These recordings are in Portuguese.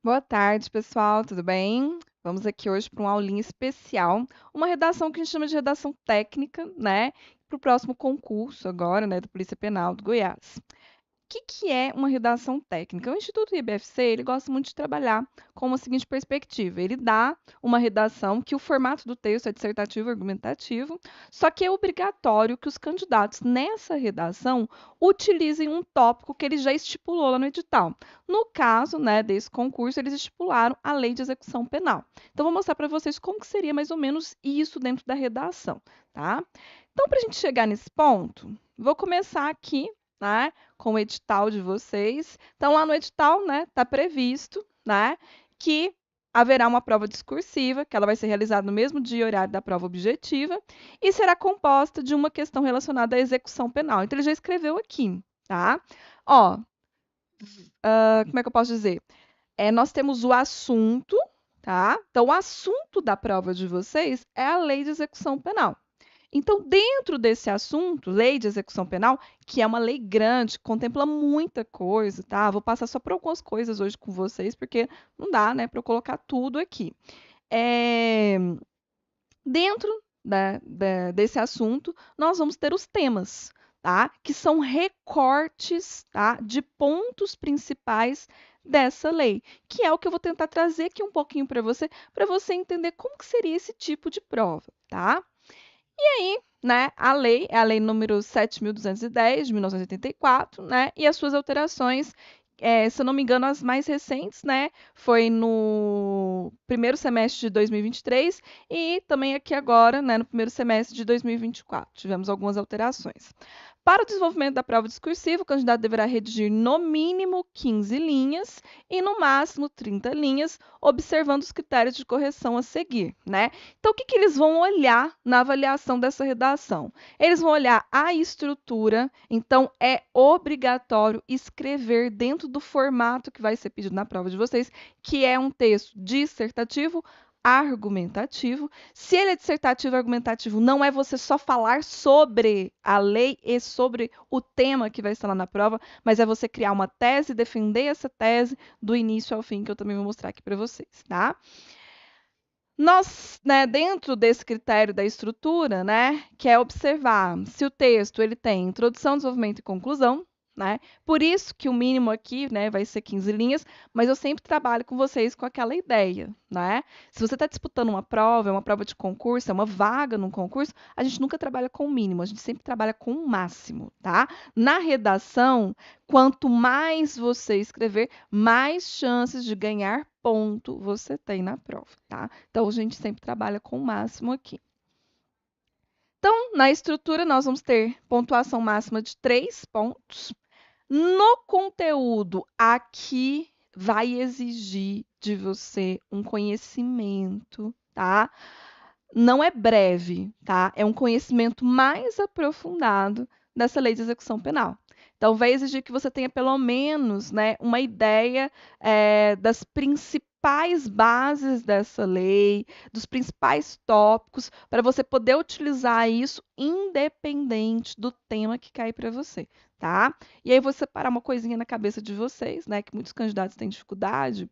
Boa tarde, pessoal, tudo bem? Vamos aqui hoje para uma aulinha especial, uma redação que a gente chama de redação técnica, né? Para o próximo concurso agora, né, da Polícia Penal do Goiás. Que é uma redação técnica? O Instituto IBFC, ele gosta muito de trabalhar com uma seguinte perspectiva. Ele dá uma redação que o formato do texto é dissertativo e argumentativo, só que é obrigatório que os candidatos nessa redação utilizem um tópico que ele já estipulou lá no edital. No caso, né, desse concurso, eles estipularam a Lei de Execução Penal. Então, vou mostrar para vocês como que seria mais ou menos isso dentro da redação, tá? Então, para a gente chegar nesse ponto, vou começar aqui, né, com o edital de vocês. Então, lá no edital, né, está previsto, né, que haverá uma prova discursiva, que ela vai ser realizada no mesmo dia e horário da prova objetiva, e será composta de uma questão relacionada à execução penal. Então, ele já escreveu aqui, tá? Ó, como é que eu posso dizer? Nós temos o assunto, tá? Então, o assunto da prova de vocês é a lei de execução penal. Então, dentro desse assunto, lei de execução penal, que é uma lei grande, contempla muita coisa, tá? Vou passar só por algumas coisas hoje com vocês, porque não dá, né, para eu colocar tudo aqui. É, Dentro desse assunto, nós vamos ter os temas, tá? Que são recortes, tá? De pontos principais dessa lei, que é o que eu vou tentar trazer aqui um pouquinho para você entender como que seria esse tipo de prova, tá? Aí, né, a lei é a lei número 7.210 de 1984, né, e as suas alterações, se eu não me engano, as mais recentes, né, foi no primeiro semestre de 2023 e também aqui agora, né, no primeiro semestre de 2024. Tivemos algumas alterações. Para o desenvolvimento da prova discursiva, o candidato deverá redigir no mínimo 15 linhas e no máximo 30 linhas, observando os critérios de correção a seguir, né? Então, o que eles vão olhar na avaliação dessa redação? Eles vão olhar a estrutura, então é obrigatório escrever dentro do formato que vai ser pedido na prova de vocês, que é um texto dissertativo, argumentativo. Se ele é dissertativo e argumentativo, não é você só falar sobre a lei e sobre o tema que vai estar lá na prova, mas é você criar uma tese, defender essa tese do início ao fim, que eu também vou mostrar aqui para vocês, tá? Nós, né, dentro desse critério da estrutura, né, que é observar se o texto ele tem introdução, desenvolvimento e conclusão, né? Por isso que o mínimo aqui, né, vai ser 15 linhas, mas eu sempre trabalho com vocês com aquela ideia, né? Se você está disputando uma prova, é uma prova de concurso, é uma vaga num concurso, a gente nunca trabalha com o mínimo, a gente sempre trabalha com o máximo, tá? Na redação, quanto mais você escrever, mais chances de ganhar ponto você tem na prova, tá? Então, a gente sempre trabalha com o máximo aqui. Então, na estrutura, nós vamos ter pontuação máxima de 3 pontos. No conteúdo, aqui vai exigir de você um conhecimento, tá? Não é breve, tá? É um conhecimento mais aprofundado dessa lei de execução penal. Então, vai exigir que você tenha pelo menos, né, uma ideia das principais bases dessa lei, dos principais tópicos, para você poder utilizar isso independente do tema que cai para você, tá? E aí, vou separar uma coisinha na cabeça de vocês, né, que muitos candidatos têm dificuldade,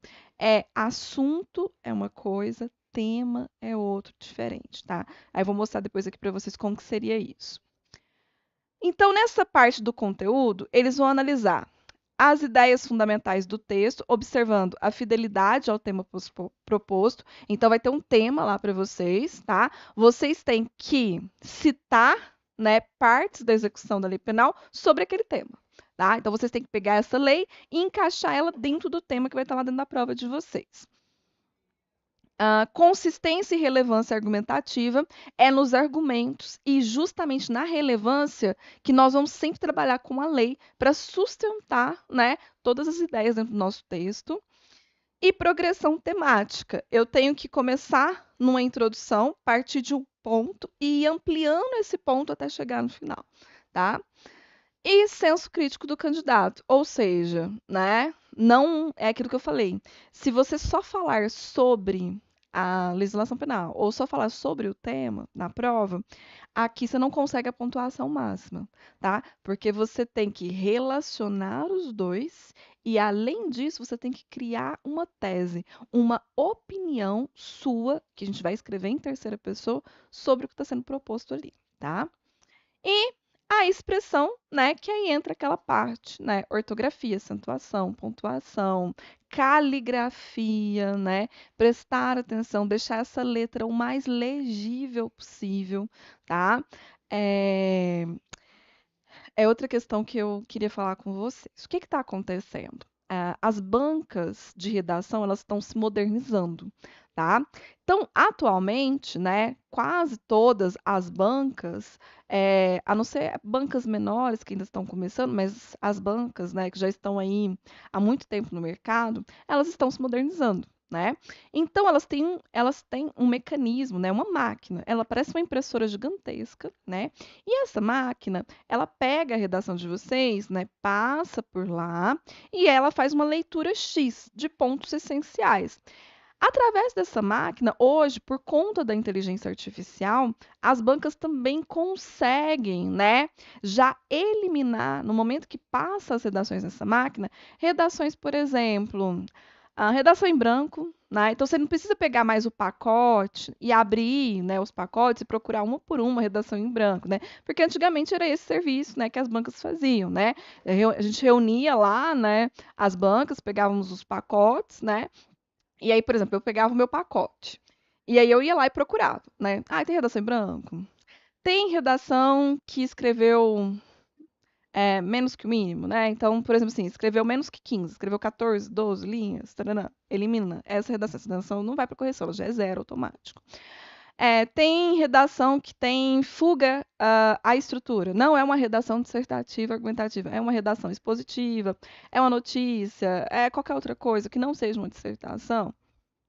assunto é uma coisa, tema é outro diferente, tá? Aí eu vou mostrar depois aqui para vocês como que seria isso. Então, nessa parte do conteúdo, eles vão analisar as ideias fundamentais do texto, observando a fidelidade ao tema proposto. Então, vai ter um tema lá para vocês, tá? Vocês têm que citar, né, partes da execução da lei penal sobre aquele tema. Tá? Então, vocês têm que pegar essa lei e encaixar ela dentro do tema que vai estar lá dentro da prova de vocês. Consistência e relevância argumentativa é nos argumentos e justamente na relevância que nós vamos sempre trabalhar com a lei para sustentar, né, todas as ideias dentro do nosso texto. E progressão temática. Eu tenho que começar numa introdução, partir de um ponto e ir ampliando esse ponto até chegar no final, tá? E senso crítico do candidato, ou seja, né, não é aquilo que eu falei. Se você só falar sobre a legislação penal, ou só falar sobre o tema na prova, aqui você não consegue a pontuação máxima, tá? Porque você tem que relacionar os dois e, além disso, você tem que criar uma tese, uma opinião sua, que a gente vai escrever em terceira pessoa, sobre o que está sendo proposto ali, tá? E a expressão, né, que aí entra aquela parte, né, ortografia, acentuação, pontuação, caligrafia, né, prestar atenção, deixar essa letra o mais legível possível, tá? É, é outra questão que eu queria falar com vocês. O que está acontecendo? As bancas de redação elas estão se modernizando, tá? Então, atualmente, né, quase todas as bancas, a não ser bancas menores que ainda estão começando, mas as bancas, né, que já estão aí há muito tempo no mercado, elas estão se modernizando, né? Então, elas têm um mecanismo, né, uma máquina. Ela parece uma impressora gigantesca, né? E essa máquina ela pega a redação de vocês, né, passa por lá e ela faz uma leitura X de pontos essenciais. Através dessa máquina, hoje, por conta da inteligência artificial, as bancas também conseguem, né, já eliminar, no momento que passa as redações nessa máquina, redações, por exemplo, a redação em branco, né? Então você não precisa pegar mais o pacote e abrir, né, os pacotes e procurar uma por uma redação em branco, né? Porque antigamente era esse serviço, né, que as bancas faziam, né? A gente reunia lá, né, as bancas, pegávamos os pacotes, né? E aí, por exemplo, eu pegava o meu pacote. E aí eu ia lá e procurava, né? Ah, tem redação em branco? Tem redação que escreveu menos que o mínimo, né? Então, por exemplo, assim, escreveu menos que 15, escreveu 14, 12 linhas, taranã, elimina. Essa redação não vai para correção, ela já é zero automático. Tem redação que tem fuga à estrutura. Não é uma redação dissertativa, argumentativa, é uma redação expositiva, é uma notícia, é qualquer outra coisa que não seja uma dissertação.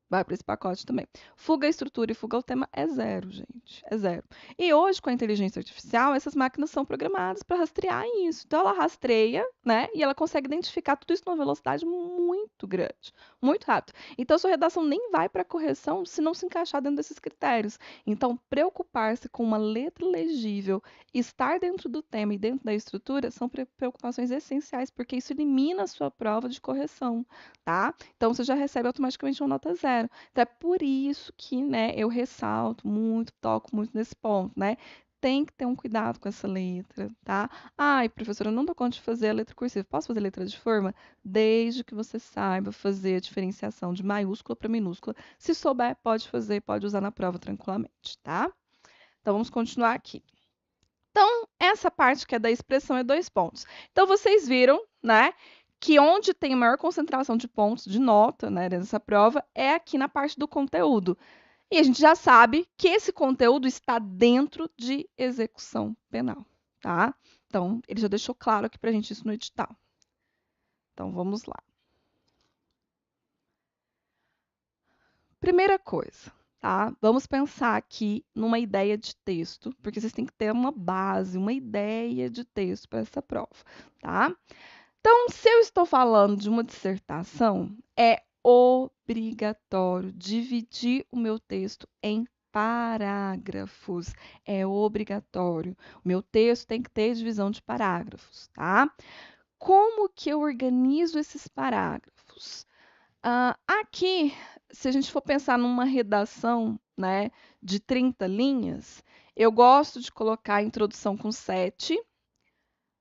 Vai para esse pacote também. Fuga à estrutura e fuga ao tema é zero, gente. É zero. E hoje, com a inteligência artificial, essas máquinas são programadas para rastrear isso. Então, ela rastreia, né? E ela consegue identificar tudo isso numa velocidade muito grande, muito rápido. Então, sua redação nem vai para correção se não se encaixar dentro desses critérios. Então, preocupar-se com uma letra legível, estar dentro do tema e dentro da estrutura são preocupações essenciais, porque isso elimina a sua prova de correção, tá? Então, você já recebe automaticamente uma nota zero. Então, é por isso que, né, eu ressalto muito, toco muito nesse ponto, né? Tem que ter um cuidado com essa letra, tá? Ai, professora, eu não dou conta de fazer a letra cursiva. Posso fazer letra de forma? Desde que você saiba fazer a diferenciação de maiúscula para minúscula. Se souber, pode fazer, pode usar na prova tranquilamente, tá? Então, vamos continuar aqui. Então, essa parte que é da expressão é 2 pontos. Então, vocês viram, né, que onde tem maior concentração de pontos de nota, né, nessa prova, é aqui na parte do conteúdo. E a gente já sabe que esse conteúdo está dentro de execução penal, tá? Então, ele já deixou claro aqui pra gente isso no edital. Então, vamos lá. Primeira coisa, tá? Vamos pensar aqui numa ideia de texto, porque vocês têm que ter uma base, uma ideia de texto para essa prova, tá? Então, se eu estou falando de uma dissertação, é obrigatório dividir o meu texto em parágrafos. É obrigatório. O meu texto tem que ter divisão de parágrafos, tá? Como que eu organizo esses parágrafos? Aqui, se a gente for pensar numa redação, né, de 30 linhas, eu gosto de colocar a introdução com 7,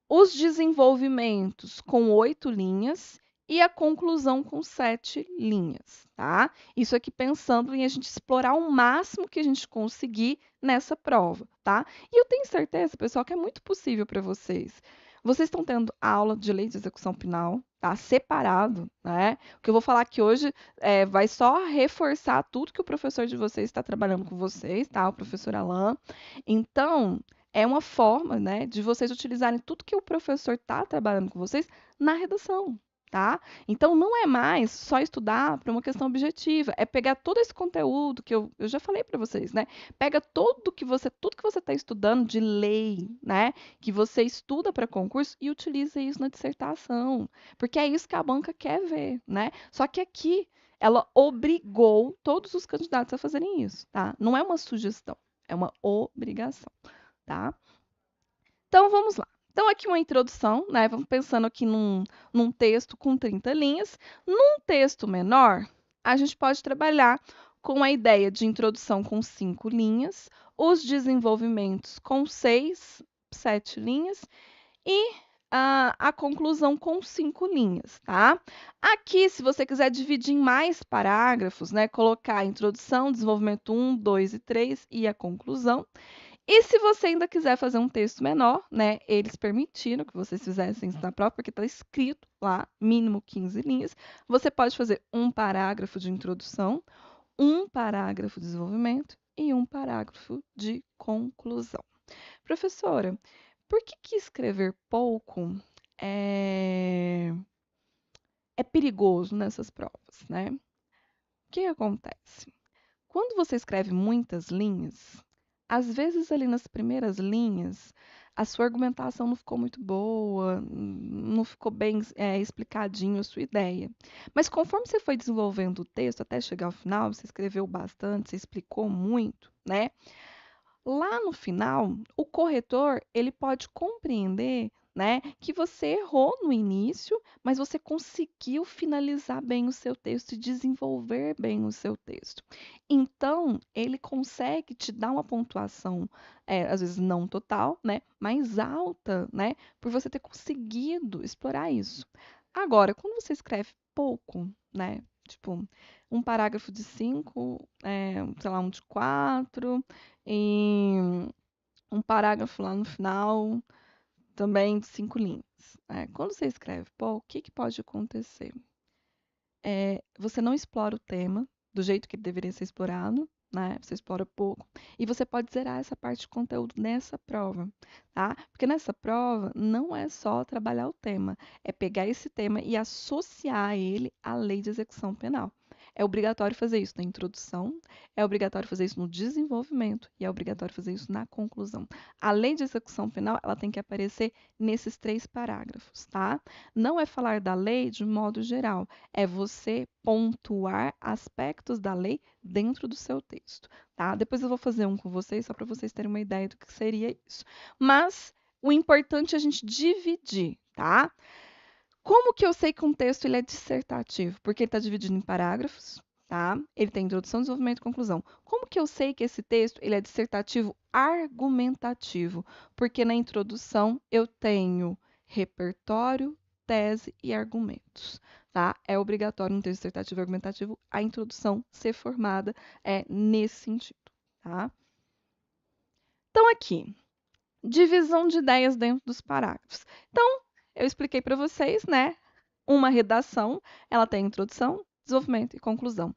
os desenvolvimentos com 8 linhas e a conclusão com 7 linhas, tá? Isso aqui pensando em a gente explorar o máximo que a gente conseguir nessa prova, tá? E eu tenho certeza, pessoal, que é muito possível para vocês. Vocês estão tendo aula de lei de execução penal, tá? Separado, né? O que eu vou falar aqui hoje vai só reforçar tudo que o professor de vocês está trabalhando com vocês, tá? O professor Alain. Então, é uma forma, né, de vocês utilizarem tudo que o professor está trabalhando com vocês na redação, tá? Então, não é mais só estudar para uma questão objetiva, é pegar todo esse conteúdo que eu já falei para vocês, né? Pega tudo que você está estudando de lei, né, que você estuda para concurso e utiliza isso na dissertação, porque é isso que a banca quer ver, né? Só que aqui Ela obrigou todos os candidatos a fazerem isso, tá? Não é uma sugestão, é uma obrigação, tá? Então vamos lá. Então, aqui uma introdução, né? Vamos pensando aqui num texto com 30 linhas. Num texto menor, a gente pode trabalhar com a ideia de introdução com 5 linhas, os desenvolvimentos com 6, 7 linhas e a conclusão com 5 linhas, tá? Aqui, se você quiser dividir em mais parágrafos, né? Colocar a introdução, desenvolvimento 1, 2 e 3 e a conclusão. E se você ainda quiser fazer um texto menor, né? Eles permitiram que vocês fizessem isso na prova, porque está escrito lá, mínimo 15 linhas. Você pode fazer um parágrafo de introdução, um parágrafo de desenvolvimento e um parágrafo de conclusão. Professora, por que escrever pouco é, é perigoso nessas provas, né? O que acontece? Quando você escreve muitas linhas, às vezes ali nas primeiras linhas, a sua argumentação não ficou muito boa, não ficou bem explicadinho a sua ideia. Mas conforme você foi desenvolvendo o texto até chegar ao final, você escreveu bastante, você explicou muito, né? Lá no final, o corretor, ele pode compreender, né, que você errou no início, mas você conseguiu finalizar bem o seu texto e desenvolver bem o seu texto. Então, ele consegue te dar uma pontuação, às vezes não total, né, mais alta, né, por você ter conseguido explorar isso. Agora, quando você escreve pouco, né, tipo, um parágrafo de 5, sei lá, um de 4, e um parágrafo lá no final, também de 5 linhas. Quando você escreve, o que pode acontecer? Você não explora o tema do jeito que ele deveria ser explorado, né? Você explora pouco. E você pode zerar essa parte de conteúdo nessa prova, tá? Porque nessa prova não é só trabalhar o tema, é pegar esse tema e associar ele à lei de execução penal. É obrigatório fazer isso na introdução, é obrigatório fazer isso no desenvolvimento e é obrigatório fazer isso na conclusão. A lei de execução penal, ela tem que aparecer nesses 3 parágrafos, tá? Não é falar da lei de modo geral, é você pontuar aspectos da lei dentro do seu texto, tá? Depois eu vou fazer um com vocês, só para vocês terem uma ideia do que seria isso. Mas o importante é a gente dividir, tá? Como que eu sei que um texto ele é dissertativo? Porque ele está dividido em parágrafos, tá? Ele tem introdução, desenvolvimento e conclusão. Como que eu sei que esse texto ele é dissertativo argumentativo? Porque na introdução eu tenho repertório, tese e argumentos, tá? É obrigatório no texto dissertativo e argumentativo a introdução ser formada nesse sentido, tá? Então aqui, divisão de ideias dentro dos parágrafos. Então, eu expliquei para vocês, né? Uma redação, ela tem introdução, desenvolvimento e conclusão.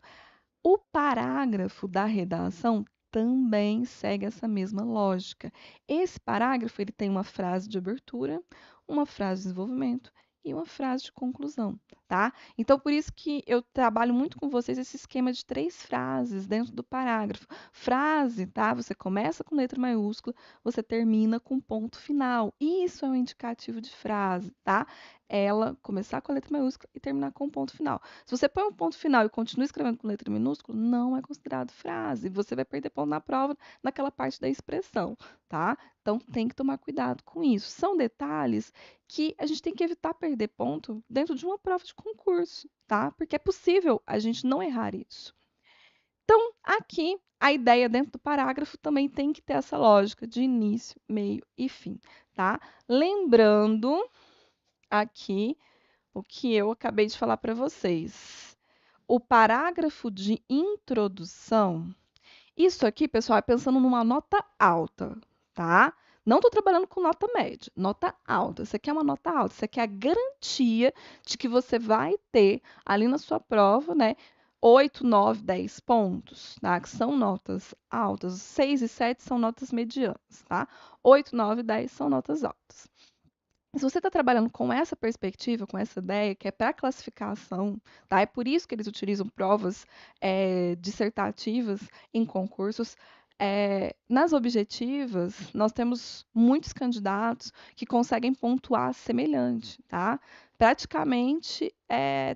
O parágrafo da redação também segue essa mesma lógica. Esse parágrafo ele tem uma frase de abertura, uma frase de desenvolvimento e uma frase de conclusão, tá? Então, por isso que eu trabalho muito com vocês esse esquema de 3 frases dentro do parágrafo. Frase, tá? Você começa com letra maiúscula, você termina com ponto final. Isso é um indicativo de frase, tá? Ela começar com a letra maiúscula e terminar com um ponto final. Se você põe um ponto final e continua escrevendo com letra minúscula, não é considerado frase. Você vai perder ponto na prova naquela parte da expressão, tá? Então tem que tomar cuidado com isso. São detalhes que a gente tem que evitar perder ponto dentro de uma prova de concurso, tá? Porque é possível a gente não errar isso. Então, aqui, a ideia dentro do parágrafo também tem que ter essa lógica de início, meio e fim, tá? Lembrando aqui o que eu acabei de falar para vocês. O parágrafo de introdução, isso aqui, pessoal, é pensando numa nota alta, tá? Não estou trabalhando com nota média, nota alta. Isso aqui é uma nota alta, isso aqui é a garantia de que você vai ter ali na sua prova, né? 8, 9, 10 pontos, tá? Que são notas altas. 6 e 7 são notas medianas, tá? 8, 9 e 10 são notas altas. Se você está trabalhando com essa perspectiva, com essa ideia, que é para classificação, tá? É por isso que eles utilizam provas dissertativas em concursos. Nas objetivas, nós temos muitos candidatos que conseguem pontuar semelhante, tá? Praticamente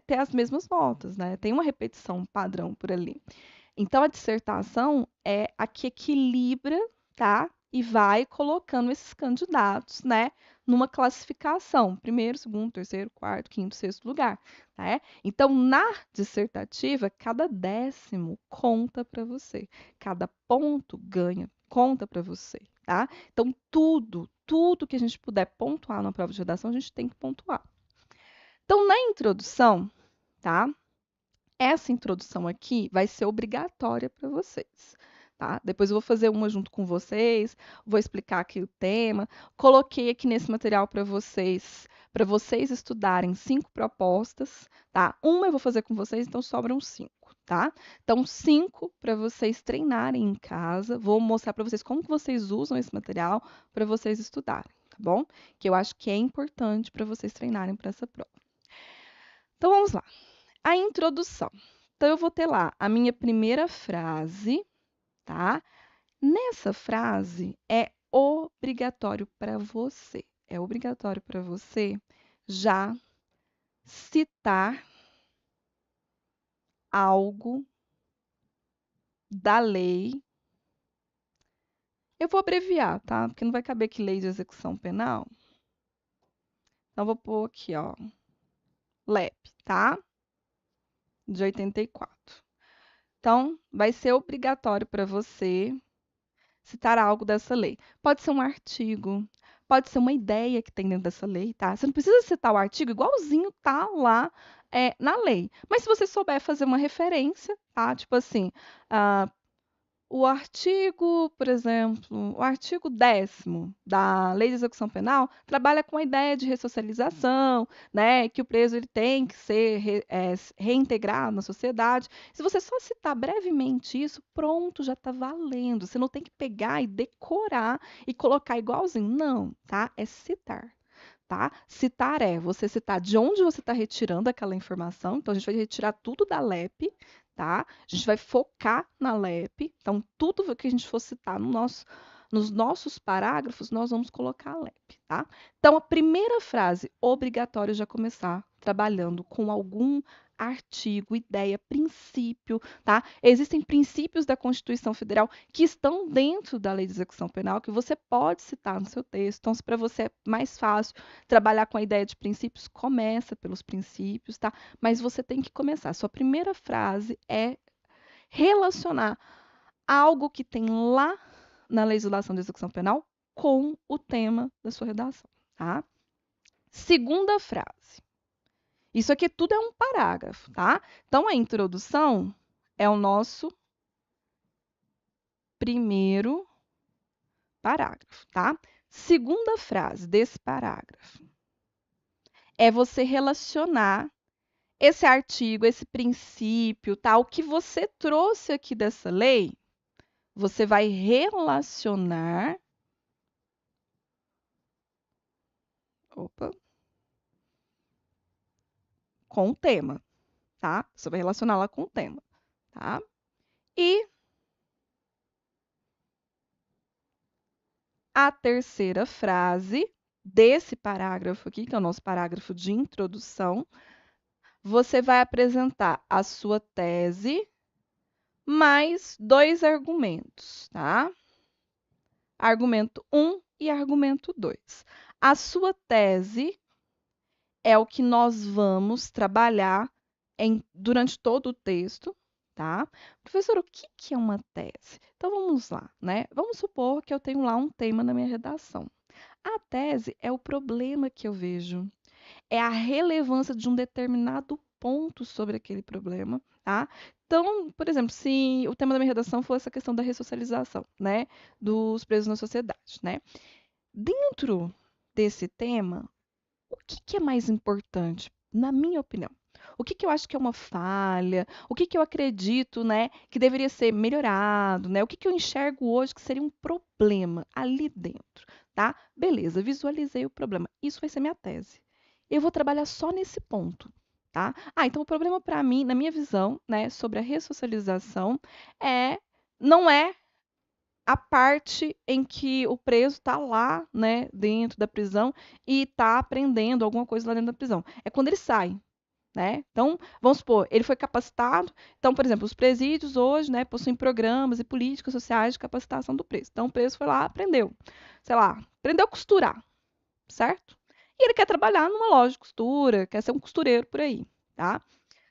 ter as mesmas notas, né? Tem uma repetição padrão por ali. Então, a dissertação é a que equilibra, tá? E vai colocando esses candidatos, né? Numa classificação, primeiro, segundo, terceiro, quarto, quinto, sexto lugar, né? Então, na dissertativa, cada décimo conta para você, cada ponto ganha, conta para você, tá? Então, tudo que a gente puder pontuar na prova de redação, a gente tem que pontuar. Então, na introdução, tá? Essa introdução aqui vai ser obrigatória para vocês, tá? Depois eu vou fazer uma junto com vocês, vou explicar aqui o tema. Coloquei aqui nesse material para vocês estudarem 5 propostas, tá? Uma eu vou fazer com vocês, então sobram 5, tá? Então 5 para vocês treinarem em casa. Vou mostrar para vocês como que vocês usam esse material para vocês estudarem, tá bom? Que eu acho que é importante para vocês treinarem para essa prova. Então vamos lá. A introdução. Então, eu vou ter lá a minha primeira frase, tá? Nessa frase, é obrigatório para você. É obrigatório para você já citar algo da lei. Eu vou abreviar, tá? Porque não vai caber aqui lei de execução penal. Então, vou pôr aqui, ó, LEP, tá? De 84. Então, vai ser obrigatório para você citar algo dessa lei. Pode ser um artigo, pode ser uma ideia que tem dentro dessa lei, tá? Você não precisa citar o artigo igualzinho tá lá na lei. Mas se você souber fazer uma referência, tá? Tipo assim, ah, o artigo, por exemplo, o artigo 10º da Lei de Execução Penal trabalha com a ideia de ressocialização, né, que o preso ele tem que ser reintegrado na sociedade. Se você só citar brevemente isso, pronto, já está valendo. Você não tem que pegar e decorar e colocar igualzinho. Não, tá? É citar. Tá? Citar é você citar de onde você está retirando aquela informação. Então, a gente vai retirar tudo da LEP, tá? A gente vai focar na LEP. Então, tudo que a gente for citar nos nossos parágrafos, nós vamos colocar a LEP, tá? Então, a primeira frase, obrigatório já começar trabalhando com algum artigo, ideia, princípio, tá? Existem princípios da Constituição Federal que estão dentro da Lei de Execução Penal que você pode citar no seu texto. Então, se para você é mais fácil trabalhar com a ideia de princípios, começa pelos princípios, tá? Mas você tem que começar. Sua primeira frase é relacionar algo que tem lá na legislação de execução penal com o tema da sua redação, tá? Segunda frase. Isso aqui tudo é um parágrafo, tá? Então, a introdução é o nosso primeiro parágrafo, tá? Segunda frase desse parágrafo é você relacionar esse artigo, esse princípio, tá? O que você trouxe aqui dessa lei, você vai relacionar. Opa. Com o tema, tá? Você vai relacionar lá com o tema, tá? E a terceira frase desse parágrafo aqui, que é o nosso parágrafo de introdução, você vai apresentar a sua tese mais 2 argumentos, tá? Argumento 1 e argumento 2. A sua tese é o que nós vamos trabalhar durante todo o texto, tá? Professor, o que é uma tese? Então vamos lá, né? Vamos supor que eu tenho lá um tema na minha redação. A tese é o problema que eu vejo, é a relevância de um determinado ponto sobre aquele problema, tá? Então, por exemplo, se o tema da minha redação for essa questão da ressocialização, né, dos presos na sociedade, né? Dentro desse tema, o que é mais importante, na minha opinião? O que eu acho que é uma falha? O que eu acredito, né, que deveria ser melhorado, né? O que eu enxergo hoje que seria um problema ali dentro, tá? Beleza, visualizei o problema. Isso vai ser minha tese. Eu vou trabalhar só nesse ponto, tá? Ah, então o problema para mim, na minha visão, né, sobre a ressocialização, não é a parte em que o preso está lá, né, dentro da prisão e está aprendendo alguma coisa lá dentro da prisão. É quando ele sai, né? Então, vamos supor, ele foi capacitado. Então, por exemplo, os presídios hoje, né, possuem programas e políticas sociais de capacitação do preso. Então, o preso foi lá, aprendeu, sei lá, aprendeu a costurar, certo? E ele quer trabalhar numa loja de costura, quer ser um costureiro por aí, tá?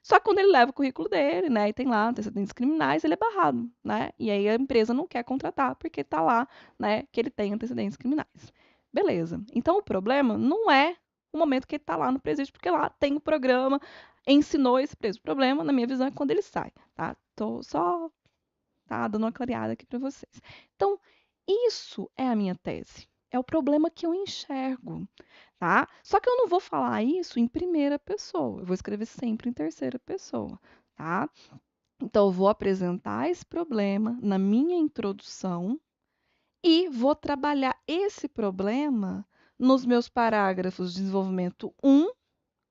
Só que quando ele leva o currículo dele, né, e tem lá antecedentes criminais, ele é barrado, né? E aí a empresa não quer contratar porque tá lá, né, que ele tem antecedentes criminais. Beleza. Então o problema não é o momento que ele tá lá no presídio, porque lá tem o programa, ensinou esse preso. O problema, na minha visão, é quando ele sai, tá? Tô só dando uma clareada aqui para vocês. Então, isso é a minha tese. É o problema que eu enxergo, tá? Só que eu não vou falar isso em primeira pessoa, eu vou escrever sempre em terceira pessoa, tá? Então, eu vou apresentar esse problema na minha introdução e vou trabalhar esse problema nos meus parágrafos de desenvolvimento um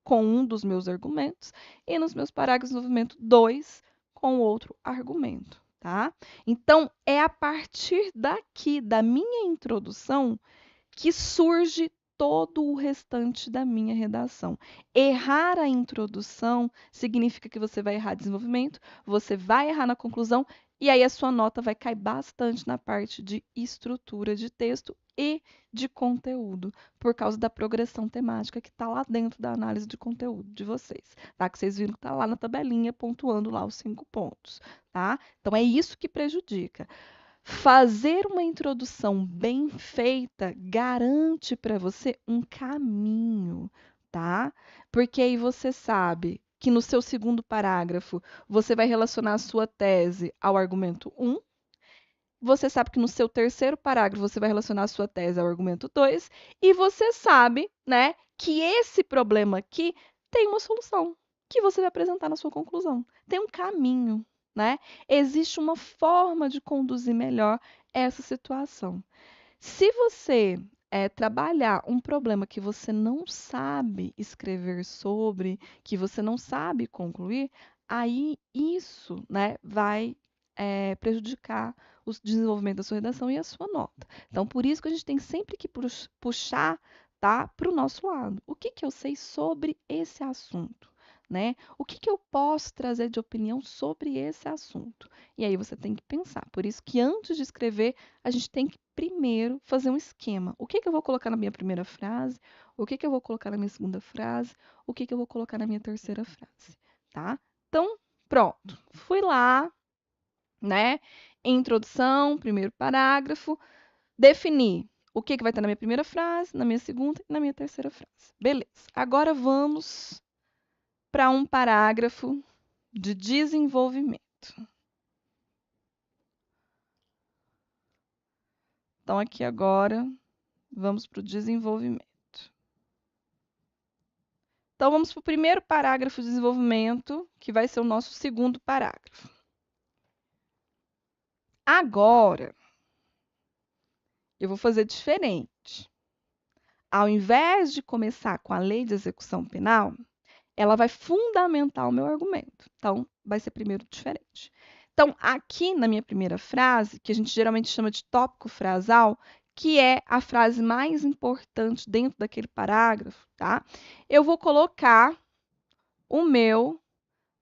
com um dos meus argumentos e nos meus parágrafos de desenvolvimento 2 com outro argumento, tá? Então, é a partir daqui, da minha introdução, que surge todo o restante da minha redação. Errar a introdução significa que você vai errar desenvolvimento, você vai errar na conclusão, e aí a sua nota vai cair bastante na parte de estrutura de texto e de conteúdo, por causa da progressão temática que está lá dentro da análise de conteúdo de vocês, tá? Que vocês viram que está lá na tabelinha, pontuando lá os 5 pontos, tá? Então é isso que prejudica. Fazer uma introdução bem feita garante para você um caminho, tá? Porque aí você sabe que no seu segundo parágrafo você vai relacionar a sua tese ao argumento um. Você sabe que no seu terceiro parágrafo você vai relacionar a sua tese ao argumento 2. E você sabe, né, que esse problema aqui tem uma solução que você vai apresentar na sua conclusão. Tem um caminho, né? Existe uma forma de conduzir melhor essa situação. Se você trabalhar um problema que você não sabe escrever sobre, que você não sabe concluir, aí isso, né, vai prejudicar o desenvolvimento da sua redação e a sua nota. Então, por isso que a gente tem sempre que puxar, tá, para o nosso lado. O que que eu sei sobre esse assunto? Né? O que que eu posso trazer de opinião sobre esse assunto? E aí você tem que pensar. Por isso que antes de escrever, a gente tem que primeiro fazer um esquema. O que que eu vou colocar na minha primeira frase? O que que eu vou colocar na minha segunda frase? O que que eu vou colocar na minha terceira frase? Tá? Então, pronto. Fui lá, né? Introdução, primeiro parágrafo, definir o que que vai estar na minha primeira frase, na minha segunda e na minha terceira frase. Beleza. Agora vamos para um parágrafo de desenvolvimento. Então, aqui agora, vamos para o desenvolvimento. Então, vamos para o primeiro parágrafo de desenvolvimento, que vai ser o nosso segundo parágrafo. Agora, eu vou fazer diferente. Ao invés de começar com a lei de execução penal, ela vai fundamentar o meu argumento. Então, vai ser primeiro diferente. Então, aqui na minha primeira frase, que a gente geralmente chama de tópico frasal, que é a frase mais importante dentro daquele parágrafo, tá? Eu vou colocar o meu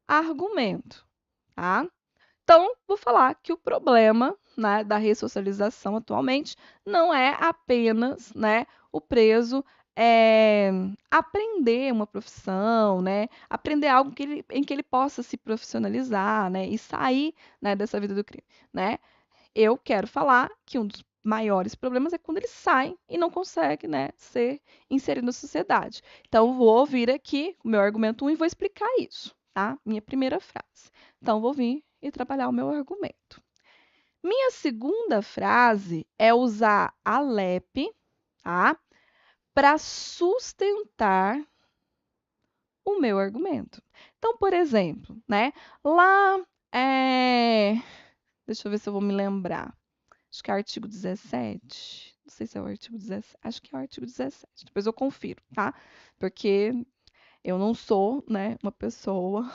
argumento, tá? Então, vou falar que o problema, né, da ressocialização atualmente não é apenas, né, o preso aprender uma profissão, né, aprender algo em que ele possa se profissionalizar, né, e sair, né, dessa vida do crime, né? Eu quero falar que um dos maiores problemas é quando ele sai e não consegue, né, ser inserido na sociedade. Então, vou ouvir aqui o meu argumento 1 e vou explicar isso, tá? Minha primeira frase. Então, vou vir e trabalhar o meu argumento. Minha segunda frase é usar a LEP, tá? Para sustentar o meu argumento. Então, por exemplo, né? Lá deixa eu ver se eu vou me lembrar. Acho que é o artigo 17. Não sei se é o artigo 17. Acho que é o artigo 17. Depois eu confiro, tá? Porque Eu não sou, né, uma pessoa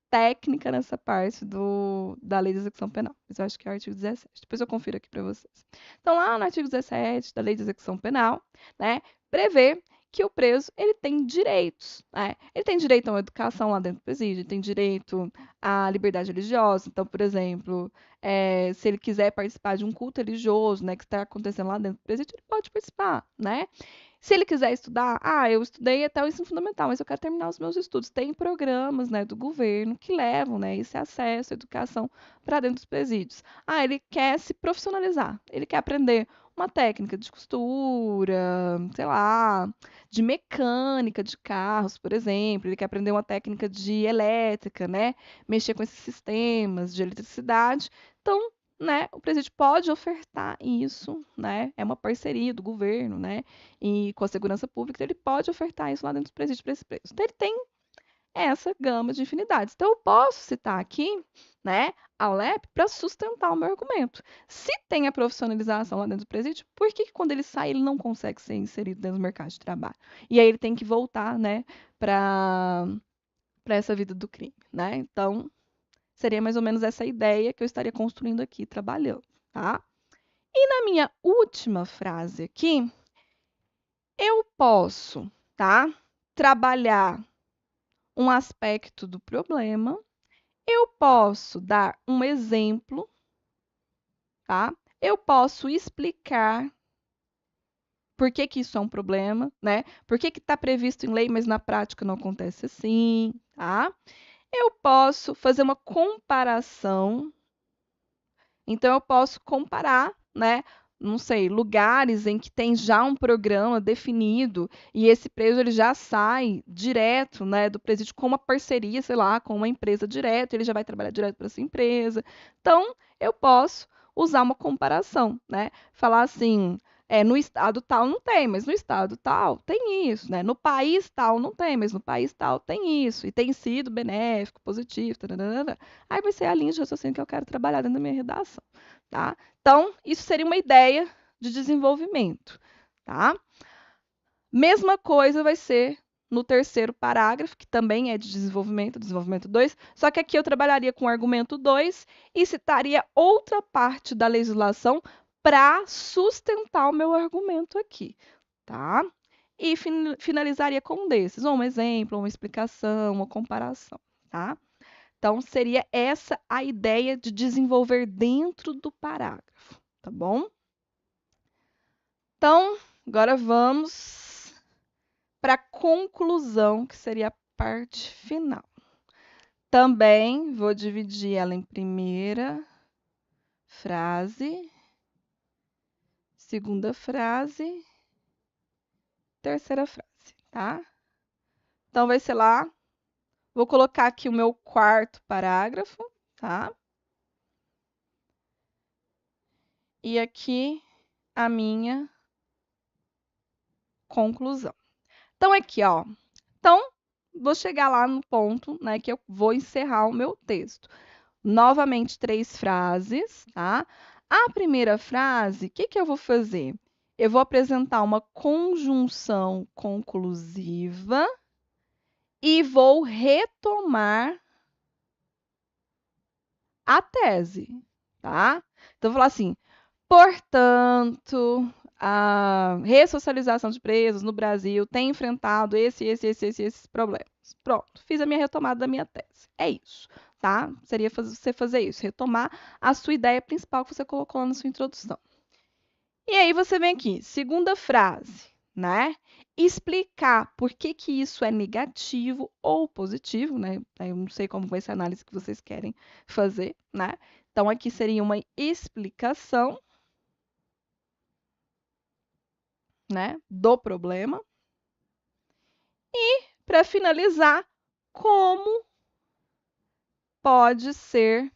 técnica nessa parte da lei de execução penal, mas eu acho que é o artigo 17. Depois eu confiro aqui para vocês. Então, lá no artigo 17 da lei de execução penal, né, prevê que o preso ele tem direitos, né? Ele tem direito a uma educação lá dentro do presídio, ele tem direito à liberdade religiosa. Então, por exemplo, se ele quiser participar de um culto religioso, né, que está acontecendo lá dentro do presídio, ele pode participar, né? Se ele quiser estudar, eu estudei até o ensino fundamental, mas eu quero terminar os meus estudos. Tem programas, né, do governo que levam, né, esse acesso à educação para dentro dos presídios. Ele quer se profissionalizar, ele quer aprender uma técnica de costura, sei lá, de mecânica de carros, por exemplo. Ele quer aprender uma técnica de elétrica, né, mexer com esses sistemas de eletricidade. Então, né, o presídio pode ofertar isso, né? É uma parceria do governo, né? E com a segurança pública, ele pode ofertar isso lá dentro do presídio para esse preso. Então, ele tem essa gama de infinidades. Então, eu posso citar aqui, né, a LEP para sustentar o meu argumento. Se tem a profissionalização lá dentro do presídio, por que quando ele sai ele não consegue ser inserido dentro do mercado de trabalho? E aí ele tem que voltar, né, para essa vida do crime, né? Então, seria mais ou menos essa ideia que eu estaria construindo aqui, trabalhando, tá? E na minha última frase aqui, eu posso, tá? Trabalhar um aspecto do problema, eu posso dar um exemplo, tá? Eu posso explicar por que que isso é um problema, né? Por que que está previsto em lei, mas na prática não acontece assim, tá? Eu posso fazer uma comparação. Então eu posso comparar, né? Não sei, lugares em que tem já um programa definido e esse preso ele já sai direto, né, do presídio com uma parceria, sei lá, com uma empresa direto, ele já vai trabalhar direto para essa empresa. Então, eu posso usar uma comparação, né? Falar assim, no estado tal não tem, mas no estado tal tem isso, né? No país tal não tem, mas no país tal tem isso, e tem sido benéfico, positivo, tararara. Aí vai ser a linha de raciocínio que eu quero trabalhar dentro da minha redação, tá? Então, isso seria uma ideia de desenvolvimento, tá? Mesma coisa vai ser no terceiro parágrafo, que também é de desenvolvimento 2, só que aqui eu trabalharia com o argumento 2 e citaria outra parte da legislação para sustentar o meu argumento aqui, tá? E finalizaria com um desses, ou um exemplo, uma explicação, uma comparação, tá? Então, seria essa a ideia de desenvolver dentro do parágrafo, tá bom? Então, agora vamos para a conclusão, que seria a parte final. Também vou dividir ela em primeira frase, segunda frase, terceira frase, tá? Então, vai ser lá. Vou colocar aqui o meu quarto parágrafo, tá? E aqui a minha conclusão. Então, aqui, ó. Então, vou chegar lá no ponto, né, que eu vou encerrar o meu texto. Novamente, 3 frases, tá? A primeira frase, o que que eu vou fazer? Eu vou apresentar uma conjunção conclusiva e vou retomar a tese, tá? Então, eu vou falar assim, portanto, a ressocialização de presos no Brasil tem enfrentado esses problemas. Pronto, fiz a minha retomada da minha tese. É isso, tá? Seria você fazer isso, retomar a sua ideia principal que você colocou lá na sua introdução. E aí você vem aqui, segunda frase, né? Explicar por que que isso é negativo ou positivo, né? Eu não sei como vai ser a análise que vocês querem fazer, né? Então aqui seria uma explicação, né, do problema. E para finalizar, como pode ser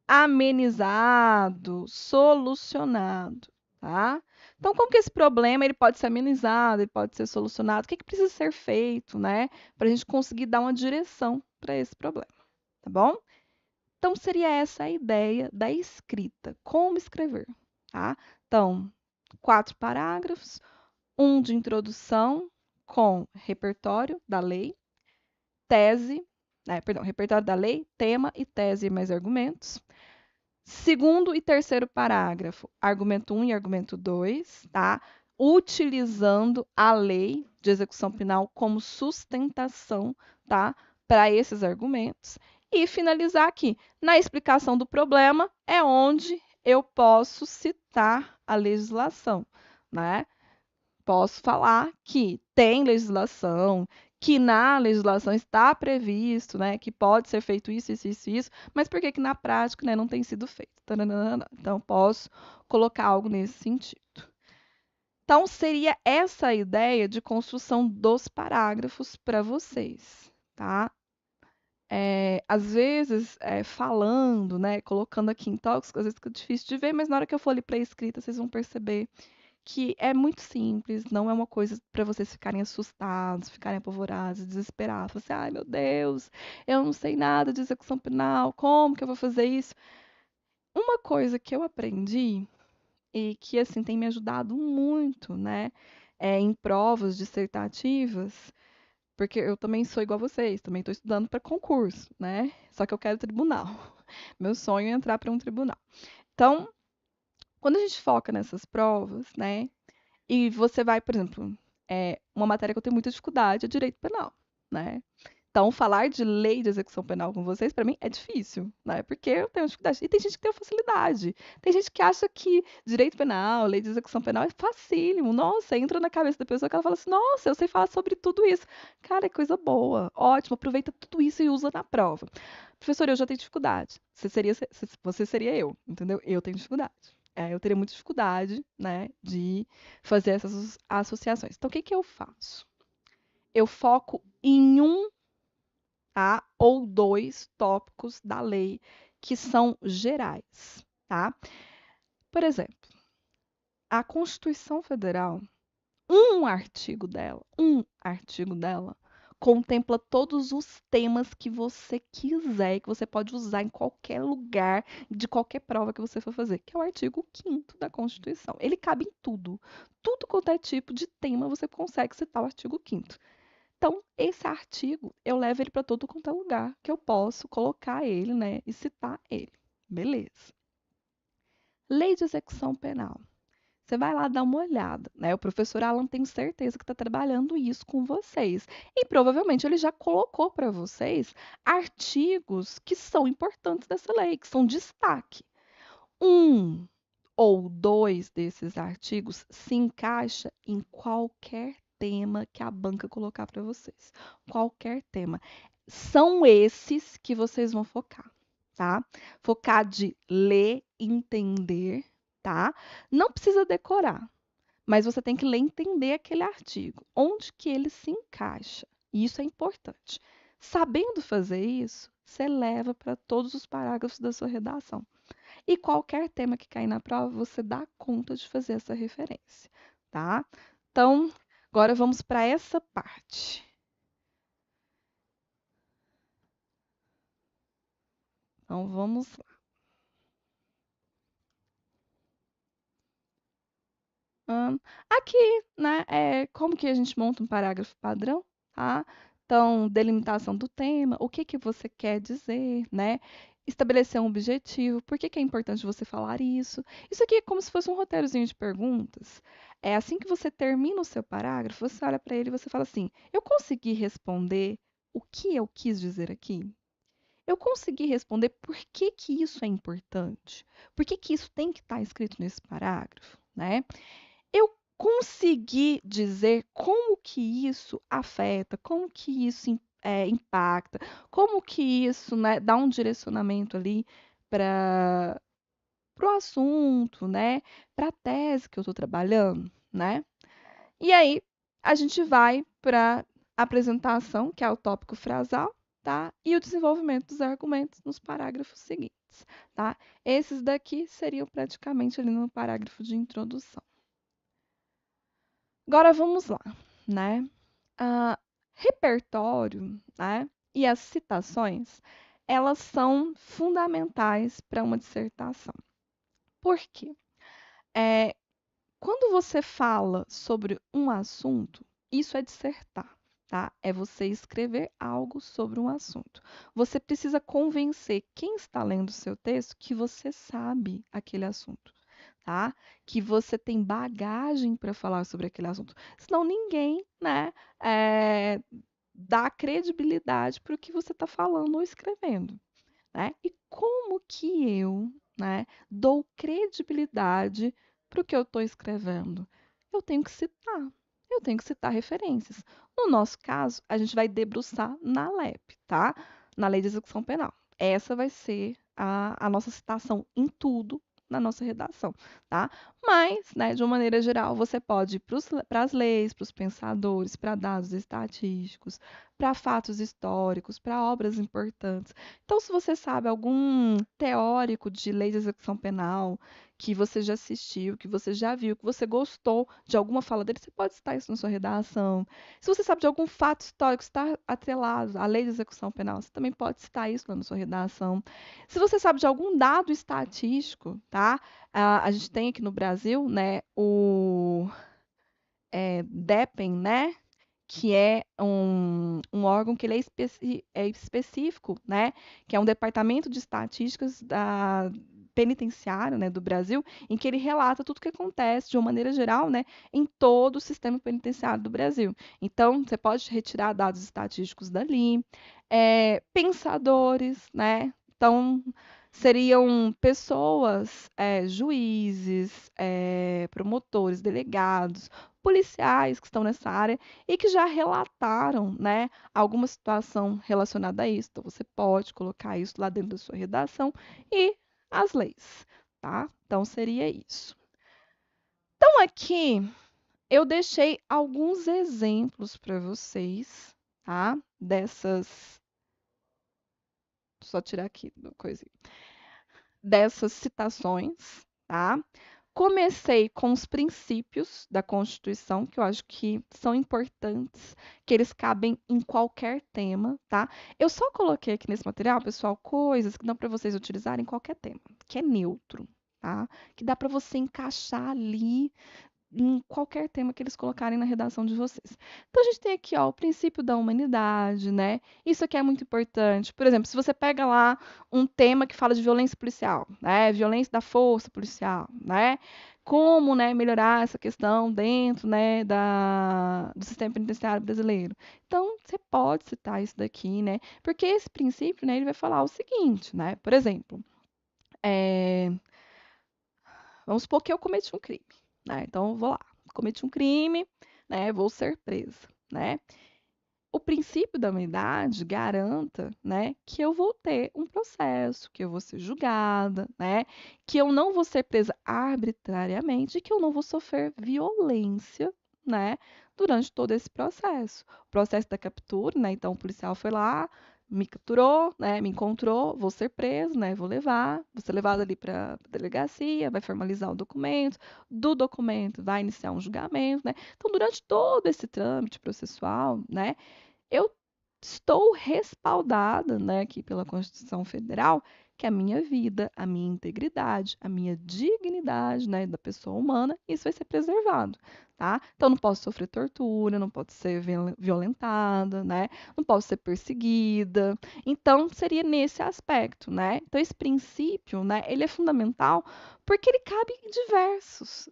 amenizado, solucionado, tá? Então, como que esse problema ele pode ser amenizado, ele pode ser solucionado? O que que precisa ser feito, né, para a gente conseguir dar uma direção para esse problema, tá bom? Então, seria essa a ideia da escrita, como escrever, tá? Então, 4 parágrafos, um de introdução, com repertório da lei, tese, repertório da lei, tema e tese e mais argumentos. Segundo e terceiro parágrafo, argumento 1 e argumento 2, tá? Utilizando a lei de execução penal como sustentação, tá? Para esses argumentos. E finalizar aqui, na explicação do problema, é onde eu posso citar a legislação, né? Posso falar que tem legislação, que na legislação está previsto, né, que pode ser feito isso, isso, isso, isso, mas por que que na prática, né, não tem sido feito? Tananana. Então, posso colocar algo nesse sentido. Então, seria essa a ideia de construção dos parágrafos para vocês, tá? Às vezes, falando, né, colocando aqui em tópicos, às vezes fica difícil de ver, mas na hora que eu for ali para a escrita, vocês vão perceber que é muito simples, não é uma coisa para vocês ficarem assustados, ficarem apavorados, desesperados. Falar assim, ai meu Deus, eu não sei nada de execução penal, como que eu vou fazer isso? Uma coisa que eu aprendi e que assim tem me ajudado muito, né, em provas dissertativas, porque eu também sou igual a vocês, também estou estudando para concurso, né? Só que eu quero tribunal. Meu sonho é entrar para um tribunal. Então, quando a gente foca nessas provas, né, e você vai, por exemplo, uma matéria que eu tenho muita dificuldade é direito penal, né? Então, falar de lei de execução penal com vocês, para mim, é difícil, né? Porque eu tenho dificuldade. E tem gente que tem facilidade. Tem gente que acha que direito penal, lei de execução penal é facílimo. Nossa, entra na cabeça da pessoa que ela fala assim: nossa, eu sei falar sobre tudo isso. Cara, é coisa boa. Ótimo, aproveita tudo isso e usa na prova. Professor, eu já tenho dificuldade. Você seria eu, entendeu? Eu tenho dificuldade. Eu teria muita dificuldade, né, de fazer essas associações. Então, o que que eu faço? Eu foco em um, tá, ou dois tópicos da lei que são gerais, tá? Por exemplo, a Constituição Federal, um artigo dela, contempla todos os temas que você quiser e que você pode usar em qualquer lugar, de qualquer prova que você for fazer, que é o artigo 5º da Constituição. Ele cabe em tudo. Tudo quanto é tipo de tema, você consegue citar o artigo 5º. Então, esse artigo, eu levo ele para todo quanto é lugar que eu posso colocar ele, né, e citar ele. Beleza. Lei de execução penal. Você vai lá dar uma olhada, né? O professor Alan tem certeza que está trabalhando isso com vocês. E provavelmente ele já colocou para vocês artigos que são importantes dessa lei, que são destaque. Um ou dois desses artigos se encaixa em qualquer tema que a banca colocar para vocês. Qualquer tema. São esses que vocês vão focar, tá? Focar de ler, entender, tá? Não precisa decorar, mas você tem que ler e entender aquele artigo, onde que ele se encaixa. E isso é importante. Sabendo fazer isso, você leva para todos os parágrafos da sua redação. E qualquer tema que cair na prova, você dá conta de fazer essa referência, tá? Então, agora vamos para essa parte. Então, vamos lá. Aqui, né, como que a gente monta um parágrafo padrão, tá? Então, delimitação do tema, o que que você quer dizer, né? Estabelecer um objetivo, por que que é importante você falar isso? Isso aqui é como se fosse um roteirozinho de perguntas. É assim que você termina o seu parágrafo, você olha para ele e você fala assim: eu consegui responder o que eu quis dizer aqui? Eu consegui responder por que que isso é importante? Por que que isso tem que estar escrito nesse parágrafo, né? Eu consegui dizer como que isso afeta, como que isso impacta, como que isso, né, dá um direcionamento ali para o assunto, né, para a tese que eu estou trabalhando, né? E aí a gente vai para a apresentação, que é o tópico frasal, tá? E o desenvolvimento dos argumentos nos parágrafos seguintes, tá? Esses daqui seriam praticamente ali no parágrafo de introdução. Agora vamos lá, né? Ah, repertório, né? E as citações, elas são fundamentais para uma dissertação. Por quê? Quando você fala sobre um assunto, Isso é dissertar, tá? É você escrever algo sobre um assunto. Você precisa convencer quem está lendo o seu texto que você sabe aquele assunto, tá? Que você tem bagagem para falar sobre aquele assunto. Senão ninguém, né, dá credibilidade para o que você está falando ou escrevendo, né? E como que eu, né, dou credibilidade para o que eu estou escrevendo? Eu tenho que citar. Eu tenho que citar referências. No nosso caso, a gente vai debruçar na LEP, tá? Na Lei de Execução Penal. Essa vai ser a nossa citação em tudo na nossa redação, tá? Mas, né, de uma maneira geral, você pode ir para as leis, para os pensadores, para dados estatísticos, para fatos históricos, para obras importantes. Então, se você sabe algum teórico de lei de execução penal que você já assistiu, que você já viu, que você gostou de alguma fala dele, você pode citar isso na sua redação. Se você sabe de algum fato histórico que está atrelado à lei de execução penal, você também pode citar isso lá na sua redação. Se você sabe de algum dado estatístico, tá? A gente tem aqui no Brasil, né, o DEPEN, né? Que é um órgão que ele é específico, né? Que é um departamento de estatísticas da penitenciário, né, do Brasil, em que ele relata tudo o que acontece de uma maneira geral, né, em todo o sistema penitenciário do Brasil. Então, você pode retirar dados estatísticos dali, pensadores, né? Então, seriam pessoas, juízes, promotores, delegados, policiais que estão nessa área e que já relataram, né, alguma situação relacionada a isso. Então, você pode colocar isso lá dentro da sua redação e as leis, tá? Então, seria isso. Então, aqui eu deixei alguns exemplos para vocês, tá? Só tirar aqui uma coisinha. Dessas citações, tá? Comecei com os princípios da Constituição, que eu acho que são importantes, que eles cabem em qualquer tema, tá? Eu só coloquei aqui nesse material, pessoal, coisas que dão para vocês utilizarem em qualquer tema, que é neutro, tá? Que dá para você encaixar ali em qualquer tema que eles colocarem na redação de vocês. Então a gente tem aqui, ó, o princípio da humanidade, né? Isso aqui é muito importante. Por exemplo, se você pega lá um tema que fala de violência policial, né? Violência da força policial, né? Como, né, melhorar essa questão dentro, né, do sistema penitenciário brasileiro. Então, você pode citar isso daqui, né? Porque esse princípio, né, ele vai falar o seguinte, né? Por exemplo, é, vamos supor que eu cometi um crime, né? Então, eu vou lá, cometi um crime, né? Vou ser presa, né? O princípio da humanidade garanta, né, que eu vou ter um processo, que eu vou ser julgada, né, que eu não vou ser presa arbitrariamente, que eu não vou sofrer violência, né, durante todo esse processo. O processo da captura, né, então o policial foi lá, me capturou, né, me encontrou, vou ser preso, né, vou ser levado ali para a delegacia, vai formalizar o documento, do documento vai iniciar um julgamento, né. Então, durante todo esse trâmite processual, né, eu estou respaldada, né, aqui pela Constituição Federal, que a minha vida, a minha integridade, a minha dignidade, né, da pessoa humana, isso vai ser preservado, tá? Então, não posso sofrer tortura, não posso ser violentada, né? Não posso ser perseguida. Então, seria nesse aspecto, né? Então, esse princípio, né, ele é fundamental porque ele cabe em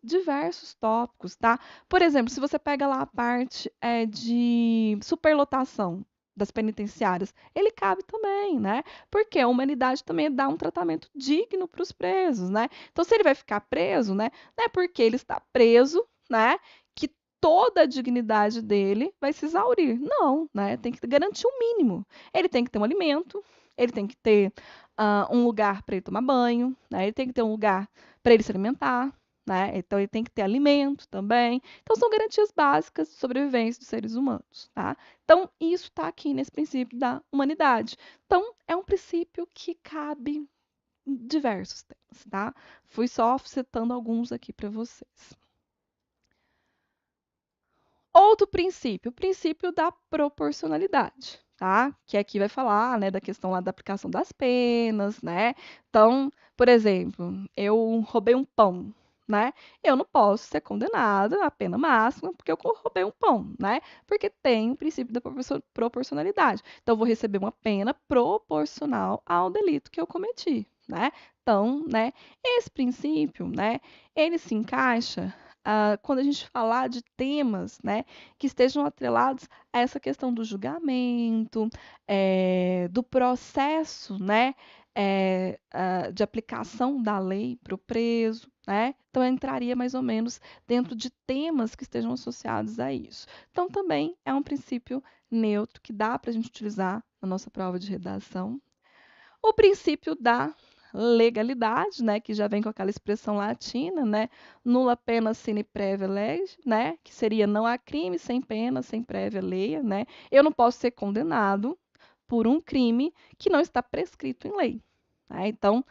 diversos tópicos, tá? Por exemplo, se você pega lá a parte de superlotação das penitenciárias, ele cabe também, né? Porque a humanidade também dá um tratamento digno para os presos, né? Então, se ele vai ficar preso, né? Não é porque ele está preso, né? Que toda a dignidade dele vai se exaurir. Não, né? Tem que garantir o mínimo. Ele tem que ter um alimento, ele tem que ter um lugar para ele tomar banho, né? Ele tem que ter um lugar para ele se alimentar, né? Então ele tem que ter alimento também. Então são garantias básicas de sobrevivência dos seres humanos, tá? Então isso está aqui nesse princípio da humanidade. Então é um princípio que cabe em diversos temas, tá? Fui só citando alguns aqui para vocês. Outro princípio, o princípio da proporcionalidade, tá? Que aqui vai falar, né, da questão lá da aplicação das penas, né? Então, por exemplo, eu roubei um pão, né? Eu não posso ser condenada à pena máxima porque eu roubei um pão, né? Porque tem o princípio da proporcionalidade. Então, eu vou receber uma pena proporcional ao delito que eu cometi, né? Então, né, esse princípio, né, ele se encaixa quando a gente falar de temas, né, que estejam atrelados a essa questão do julgamento, do processo, né, de aplicação da lei para o preso, né? Então, entraria mais ou menos dentro de temas que estejam associados a isso. Então, também é um princípio neutro que dá para a gente utilizar na nossa prova de redação. O princípio da legalidade, né, que já vem com aquela expressão latina, né, nulla pena sine praevia lege, né, que seria não há crime sem pena, sem prévia lei, né? Eu não posso ser condenado por um crime que não está prescrito em lei, né? Então,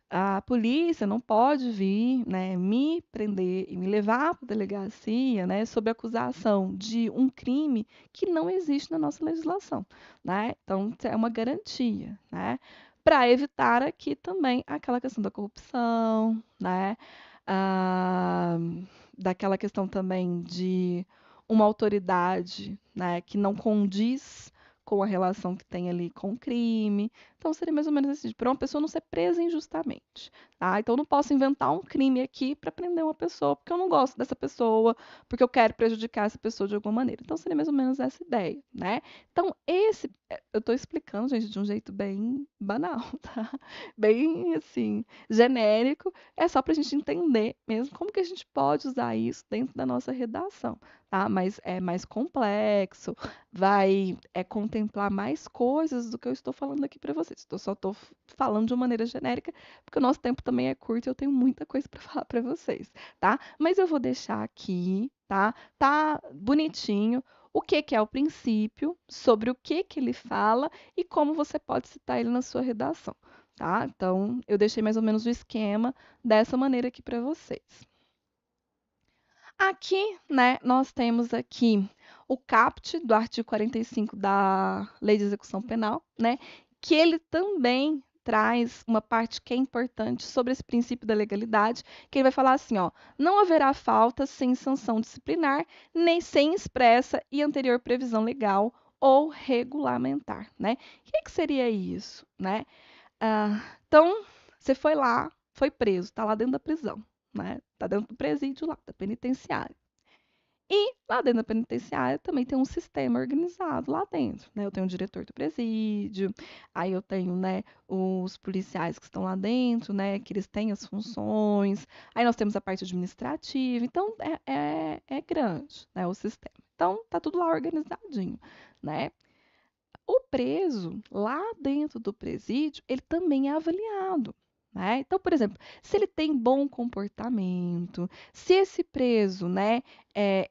a polícia não pode vir, né, me prender e me levar para a delegacia, né, sob acusação de um crime que não existe na nossa legislação, né? Então, é uma garantia, né? Para evitar aqui também aquela questão da corrupção, né? Ah, daquela questão também de uma autoridade, né, que não condiz com a relação que tem ali com o crime. Então, seria mais ou menos assim, para uma pessoa não ser presa injustamente, tá? Então, eu não posso inventar um crime aqui para prender uma pessoa, porque eu não gosto dessa pessoa, porque eu quero prejudicar essa pessoa de alguma maneira. Então, seria mais ou menos essa ideia, né? Então, eu estou explicando, gente, de um jeito bem banal, tá? Bem, assim, genérico. É só para a gente entender mesmo como que a gente pode usar isso dentro da nossa redação, tá? Mas é mais complexo, vai contemplar mais coisas do que eu estou falando aqui para vocês. Eu só estou falando de uma maneira genérica, porque o nosso tempo também é curto e eu tenho muita coisa para falar para vocês, tá? Mas eu vou deixar aqui, tá? Tá bonitinho o que que é o princípio, sobre o que que ele fala e como você pode citar ele na sua redação, tá? Então, eu deixei mais ou menos o esquema dessa maneira aqui para vocês. Aqui, né, nós temos aqui o caput do artigo 45 da Lei de Execução Penal, né, que ele também traz uma parte que é importante sobre esse princípio da legalidade, que ele vai falar assim, ó, não haverá falta sem sanção disciplinar, nem sem expressa e anterior previsão legal ou regulamentar, né? O que seria isso, né? Então, você foi lá, foi preso, está lá dentro da prisão, né? Está dentro do presídio lá, da penitenciária. E lá dentro da penitenciária também tem um sistema organizado lá dentro, né? Eu tenho o diretor do presídio, aí eu tenho, né, os policiais que estão lá dentro, né, que eles têm as funções. Aí nós temos a parte administrativa, então é grande, né, o sistema. Então tá tudo lá organizadinho, né? O preso, lá dentro do presídio, ele também é avaliado, né? Então, por exemplo, se ele tem bom comportamento, se esse preso, né,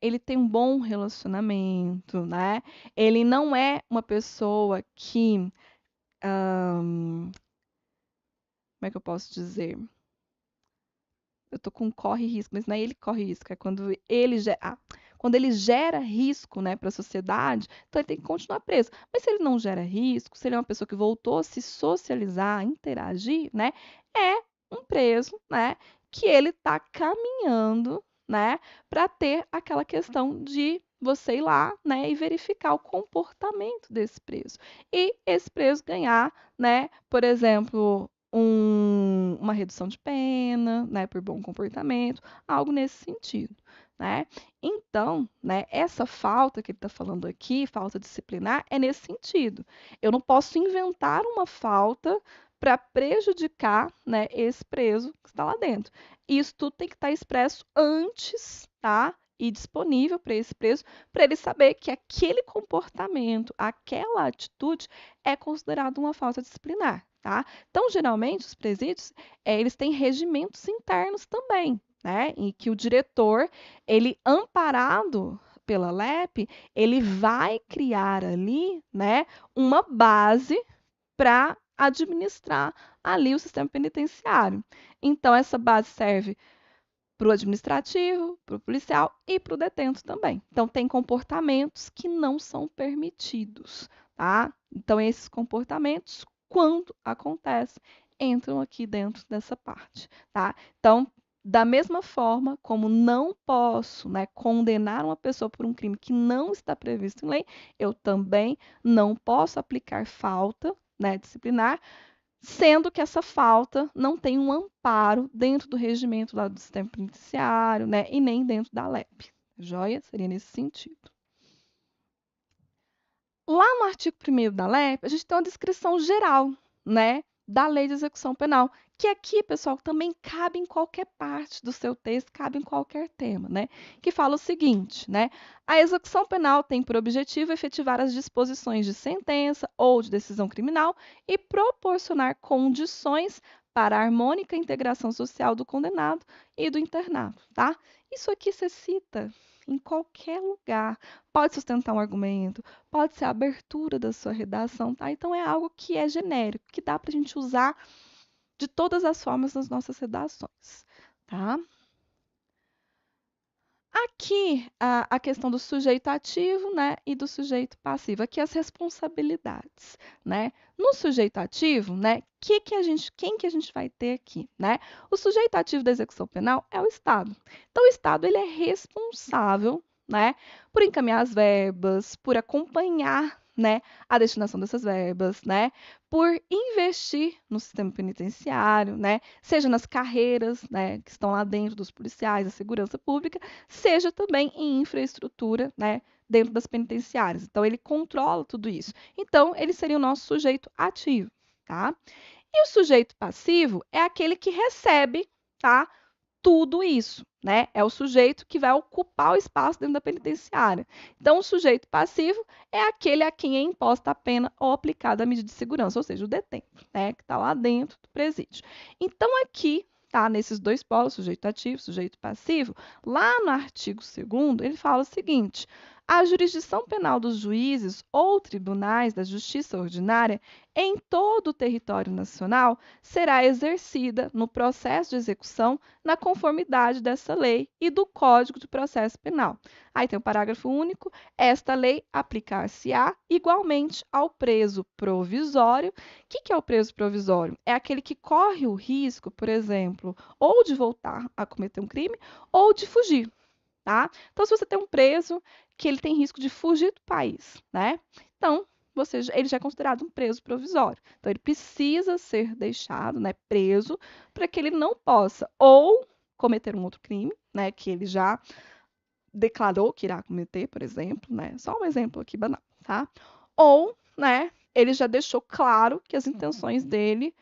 ele tem um bom relacionamento, né? Ele não é uma pessoa que, como é que eu posso dizer? Eu tô com corre risco, mas não é ele que corre risco, é quando ele gera risco, né, para a sociedade, então ele tem que continuar preso. Mas se ele não gera risco, se ele é uma pessoa que voltou a se socializar, a interagir, né, é um preso, né, que ele está caminhando, né, para ter aquela questão de você ir lá, né, e verificar o comportamento desse preso. E esse preso ganhar, né, por exemplo, uma redução de pena, né, por bom comportamento, algo nesse sentido, né? Então, né, essa falta que ele está falando aqui, falta disciplinar, é nesse sentido. Eu não posso inventar uma falta para prejudicar, né, esse preso que está lá dentro. Isso tudo tem que estar expresso antes, tá? E disponível para esse preso, para ele saber que aquele comportamento, aquela atitude é considerado uma falta disciplinar, tá? Então, geralmente, os presídios, eles têm regimentos internos também, né? Em que o diretor, ele amparado pela LEP, ele vai criar ali, né, uma base para administrar ali o sistema penitenciário. Então, essa base serve para o administrativo, para o policial e para o detento também. Então, tem comportamentos que não são permitidos, tá? Então, esses comportamentos, quando acontecem, entram aqui dentro dessa parte, tá? Então, Da mesma forma como não posso, né, condenar uma pessoa por um crime que não está previsto em lei, eu também não posso aplicar falta, né, disciplinar, sendo que essa falta não tem um amparo dentro do regimento lá do sistema penitenciário, né, e nem dentro da LEP. Joia? Seria nesse sentido. Lá no artigo 1º da LEP, a gente tem uma descrição geral, né, da lei de execução penal, que aqui, pessoal, também cabe em qualquer parte do seu texto, cabe em qualquer tema, né, que fala o seguinte, né, a execução penal tem por objetivo efetivar as disposições de sentença ou de decisão criminal e proporcionar condições para a harmônica integração social do condenado e do internado, tá? Isso aqui você cita em qualquer lugar, pode sustentar um argumento, pode ser a abertura da sua redação, tá? Então é algo que é genérico, que dá para a gente usar de todas as formas nas nossas redações, tá? Aqui a questão do sujeito ativo, né, e do sujeito passivo. Aqui as responsabilidades, né? No sujeito ativo, né, quem que a gente vai ter aqui, né? O sujeito ativo da execução penal é o Estado. Então, o Estado ele é responsável, né, por encaminhar as verbas, por acompanhar, né, a destinação dessas verbas, né, por investir no sistema penitenciário, né, seja nas carreiras, né, que estão lá dentro dos policiais, da segurança pública, seja também em infraestrutura, né, dentro das penitenciárias. Então, ele controla tudo isso. Então, ele seria o nosso sujeito ativo, tá? E o sujeito passivo é aquele que recebe, tá, tudo isso, né? É o sujeito que vai ocupar o espaço dentro da penitenciária. Então, o sujeito passivo é aquele a quem é imposta a pena ou aplicada a medida de segurança, ou seja, o detento, né, que está lá dentro do presídio. Então, aqui, tá, nesses dois polos, sujeito ativo, sujeito passivo, lá no artigo 2º, ele fala o seguinte: a jurisdição penal dos juízes ou tribunais da justiça ordinária em todo o território nacional será exercida no processo de execução na conformidade dessa lei e do Código de Processo Penal. Aí tem o parágrafo único: esta lei aplicar-se-á igualmente ao preso provisório. O que é o preso provisório? É aquele que corre o risco, por exemplo, ou de voltar a cometer um crime ou de fugir. Tá? Então, se você tem um preso que ele tem risco de fugir do país, né? Então, ele já é considerado um preso provisório. Então, ele precisa ser deixado, né, preso, para que ele não possa ou cometer um outro crime, né, que ele já declarou que irá cometer, por exemplo, né? Só um exemplo aqui banal, tá? Ou, né, ele já deixou claro que as intenções dele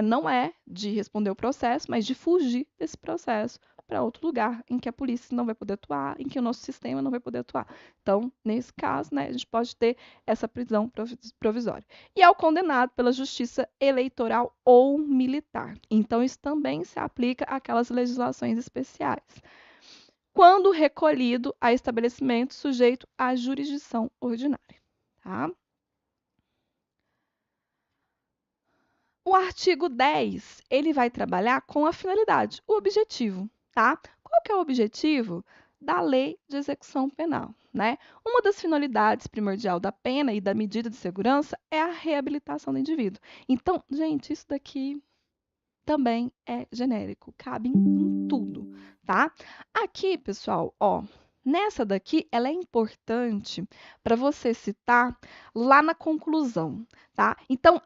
não é de responder o processo, mas de fugir desse processo para outro lugar em que a polícia não vai poder atuar, em que o nosso sistema não vai poder atuar. Então, nesse caso, né, a gente pode ter essa prisão provisória. E ao condenado pela justiça eleitoral ou militar. Então, isso também se aplica àquelas legislações especiais. Quando recolhido a estabelecimento sujeito à jurisdição ordinária. Tá? O artigo 10, ele vai trabalhar com a finalidade, o objetivo, tá? Qual que é o objetivo da lei de execução penal, né? Uma das finalidades primordial da pena e da medida de segurança é a reabilitação do indivíduo. Então, gente, isso daqui também é genérico, cabe em tudo, tá? Aqui, pessoal, ó, nessa daqui, ela é importante para você citar lá na conclusão, tá? Então,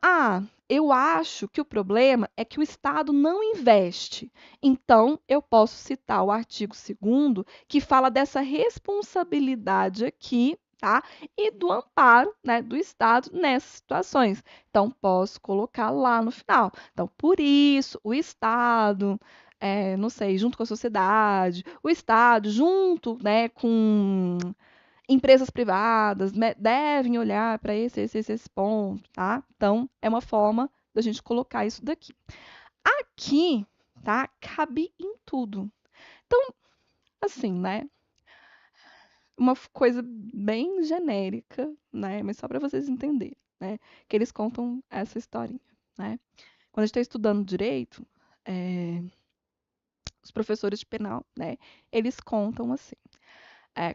eu acho que o problema é que o Estado não investe. Então, eu posso citar o artigo 2º, que fala dessa responsabilidade aqui, tá? E do amparo, né, do Estado nessas situações. Então, posso colocar lá no final. Então, por isso, o Estado, não sei, junto com a sociedade, o Estado, junto, né, com empresas privadas, né, devem olhar para esse ponto, tá? Então, é uma forma da gente colocar isso daqui. Aqui, tá? Cabe em tudo. Então, assim, né? Uma coisa bem genérica, né? Mas só para vocês entenderem, né? Que eles contam essa historinha, né? Quando a gente está estudando direito, os professores de penal, né? Eles contam assim: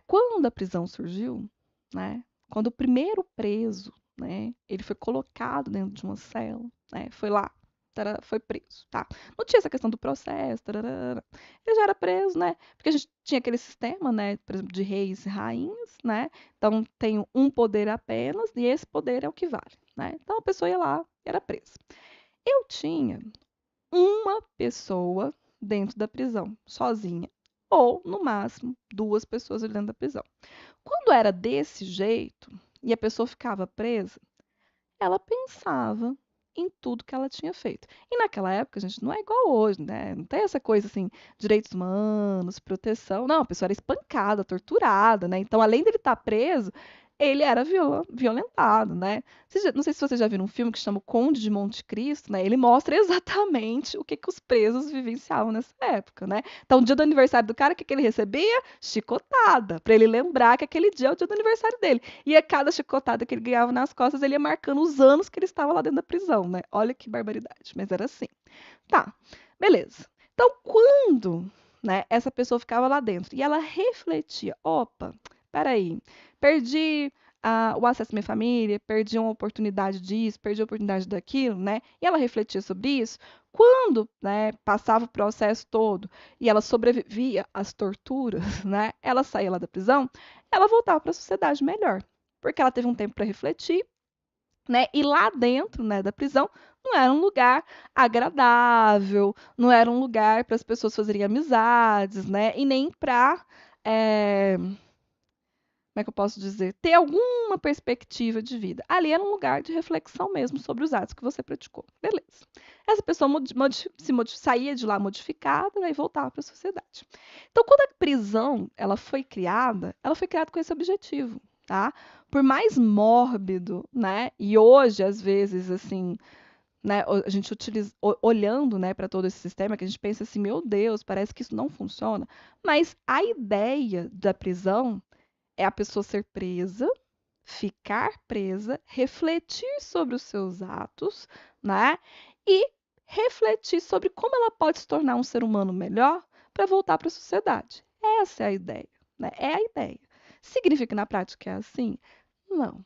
quando a prisão surgiu, né? Quando o primeiro preso, né? Ele foi colocado dentro de uma cela, né? Foi lá. foi preso, tá? Não tinha essa questão do processo, tararara. Ele já era preso, né? Porque a gente tinha aquele sistema, né, por exemplo, de reis e rainhas, né? Então tem um poder apenas e esse poder é o que vale, né? Então a pessoa ia lá e era presa. Eu tinha uma pessoa dentro da prisão, sozinha, ou no máximo duas pessoas ali dentro da prisão. Quando era desse jeito e a pessoa ficava presa, ela pensava em tudo que ela tinha feito. E naquela época, gente, não é igual hoje, né? Não tem essa coisa assim, direitos humanos, proteção. Não, a pessoa era espancada, torturada, né? Então, além dele estar preso, ele era violentado, né? Não sei se você já viu um filme que chama O Conde de Monte Cristo, né? Ele mostra exatamente o que os presos vivenciavam nessa época, né? Então, no dia do aniversário do cara, o que ele recebia? Chicotada, para ele lembrar que aquele dia é o dia do aniversário dele. E a cada chicotada que ele ganhava nas costas, ele ia marcando os anos que ele estava lá dentro da prisão, né? Olha que barbaridade, mas era assim. Tá, beleza. Então, quando, né, essa pessoa ficava lá dentro e ela refletia, opa, peraí, perdi o acesso à minha família, perdi uma oportunidade disso, perdi a oportunidade daquilo, né? E ela refletia sobre isso. Quando, né, passava o processo todo e ela sobrevivia às torturas, né? Ela saía lá da prisão, ela voltava para a sociedade melhor, porque ela teve um tempo para refletir, né? E lá dentro, né, da prisão, não era um lugar agradável, não era um lugar para as pessoas fazerem amizades, né? E nem para como é que eu posso dizer, ter alguma perspectiva de vida. Ali era um lugar de reflexão mesmo sobre os atos que você praticou. Beleza. Essa pessoa saía de lá modificada, né, e voltava para a sociedade. Então, quando a prisão ela foi criada com esse objetivo, tá? Por mais mórbido, né? E hoje, às vezes, assim, né, a gente utiliza, olhando, né, para todo esse sistema, que a gente pensa assim, meu Deus, parece que isso não funciona. Mas a ideia da prisão é a pessoa ser presa, ficar presa, refletir sobre os seus atos, né? E refletir sobre como ela pode se tornar um ser humano melhor para voltar para a sociedade. Essa é a ideia, né? É a ideia. Significa que na prática é assim? Não,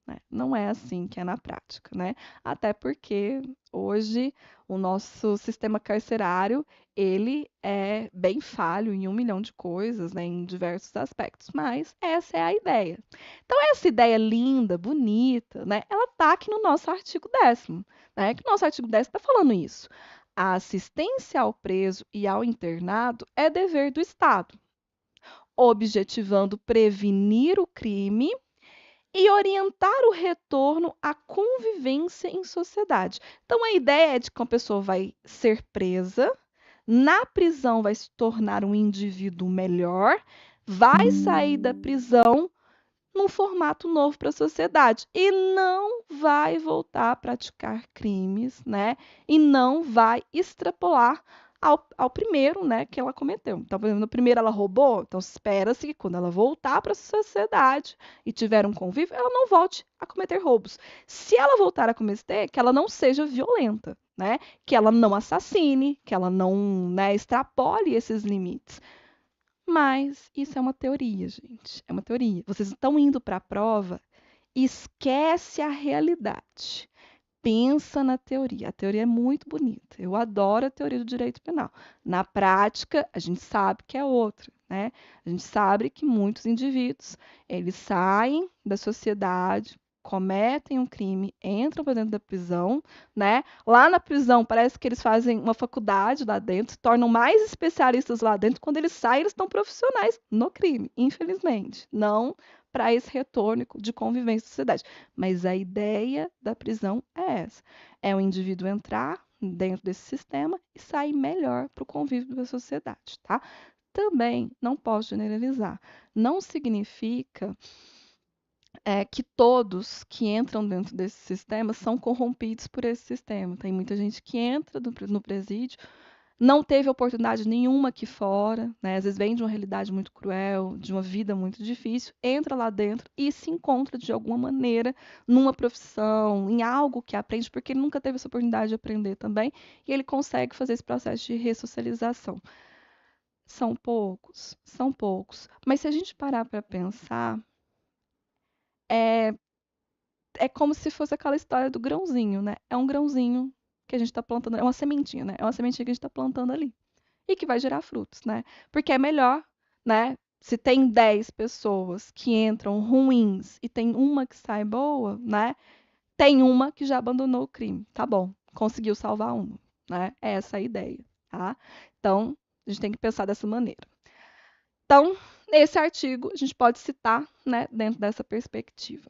né? Não é assim que é na prática, né? Até porque hoje o nosso sistema carcerário ele é bem falho em 1 milhão de coisas, né, em diversos aspectos, mas essa é a ideia. Então essa ideia linda, bonita, né, ela está aqui no nosso artigo 10º, né, que o nosso artigo 10º está falando isso. A assistência ao preso e ao internado é dever do Estado, objetivando prevenir o crime e orientar o retorno à convivência em sociedade. Então, a ideia é de que uma pessoa vai ser presa, na prisão vai se tornar um indivíduo melhor, vai sair da prisão num formato novo para a sociedade e não vai voltar a praticar crimes, né? E não vai extrapolar ao primeiro, né, que ela cometeu. Então, por exemplo, no primeiro ela roubou, então espera-se que quando ela voltar para a sociedade e tiver um convívio, ela não volte a cometer roubos. Se ela voltar a cometer, que ela não seja violenta, né? Que ela não assassine, que ela não, né, extrapole esses limites. Mas isso é uma teoria, gente. É uma teoria. Vocês estão indo para a prova, esquece a realidade. Pensa na teoria. A teoria é muito bonita. Eu adoro a teoria do direito penal. Na prática, a gente sabe que é outra, né? A gente sabe que muitos indivíduos, eles saem da sociedade, cometem um crime, entram para dentro da prisão, né? Lá na prisão, parece que eles fazem uma faculdade lá dentro, se tornam mais especialistas lá dentro. Quando eles saem, eles estão profissionais no crime, infelizmente. Não para esse retorno de convivência na sociedade. Mas a ideia da prisão é essa: é o indivíduo entrar dentro desse sistema e sair melhor para o convívio da sociedade, tá? Também não posso generalizar. Não significa que todos que entram dentro desse sistema são corrompidos por esse sistema. Tem muita gente que entra no presídio, não teve oportunidade nenhuma aqui fora, né? Às vezes vem de uma realidade muito cruel, de uma vida muito difícil, entra lá dentro e se encontra de alguma maneira numa profissão, em algo que aprende, porque ele nunca teve essa oportunidade de aprender também, e ele consegue fazer esse processo de ressocialização. São poucos, são poucos. Mas se a gente parar para pensar, é, é como se fosse aquela história do grãozinho, né? É um grãozinho que a gente está plantando, é uma sementinha, né? É uma sementinha que a gente está plantando ali e que vai gerar frutos, né? Porque é melhor, né? Se tem 10 pessoas que entram ruins e tem uma que sai boa, né? Tem uma que já abandonou o crime. Tá bom, conseguiu salvar uma, né? É essa a ideia, tá? Então, a gente tem que pensar dessa maneira. Então, nesse artigo, a gente pode citar, né, dentro dessa perspectiva.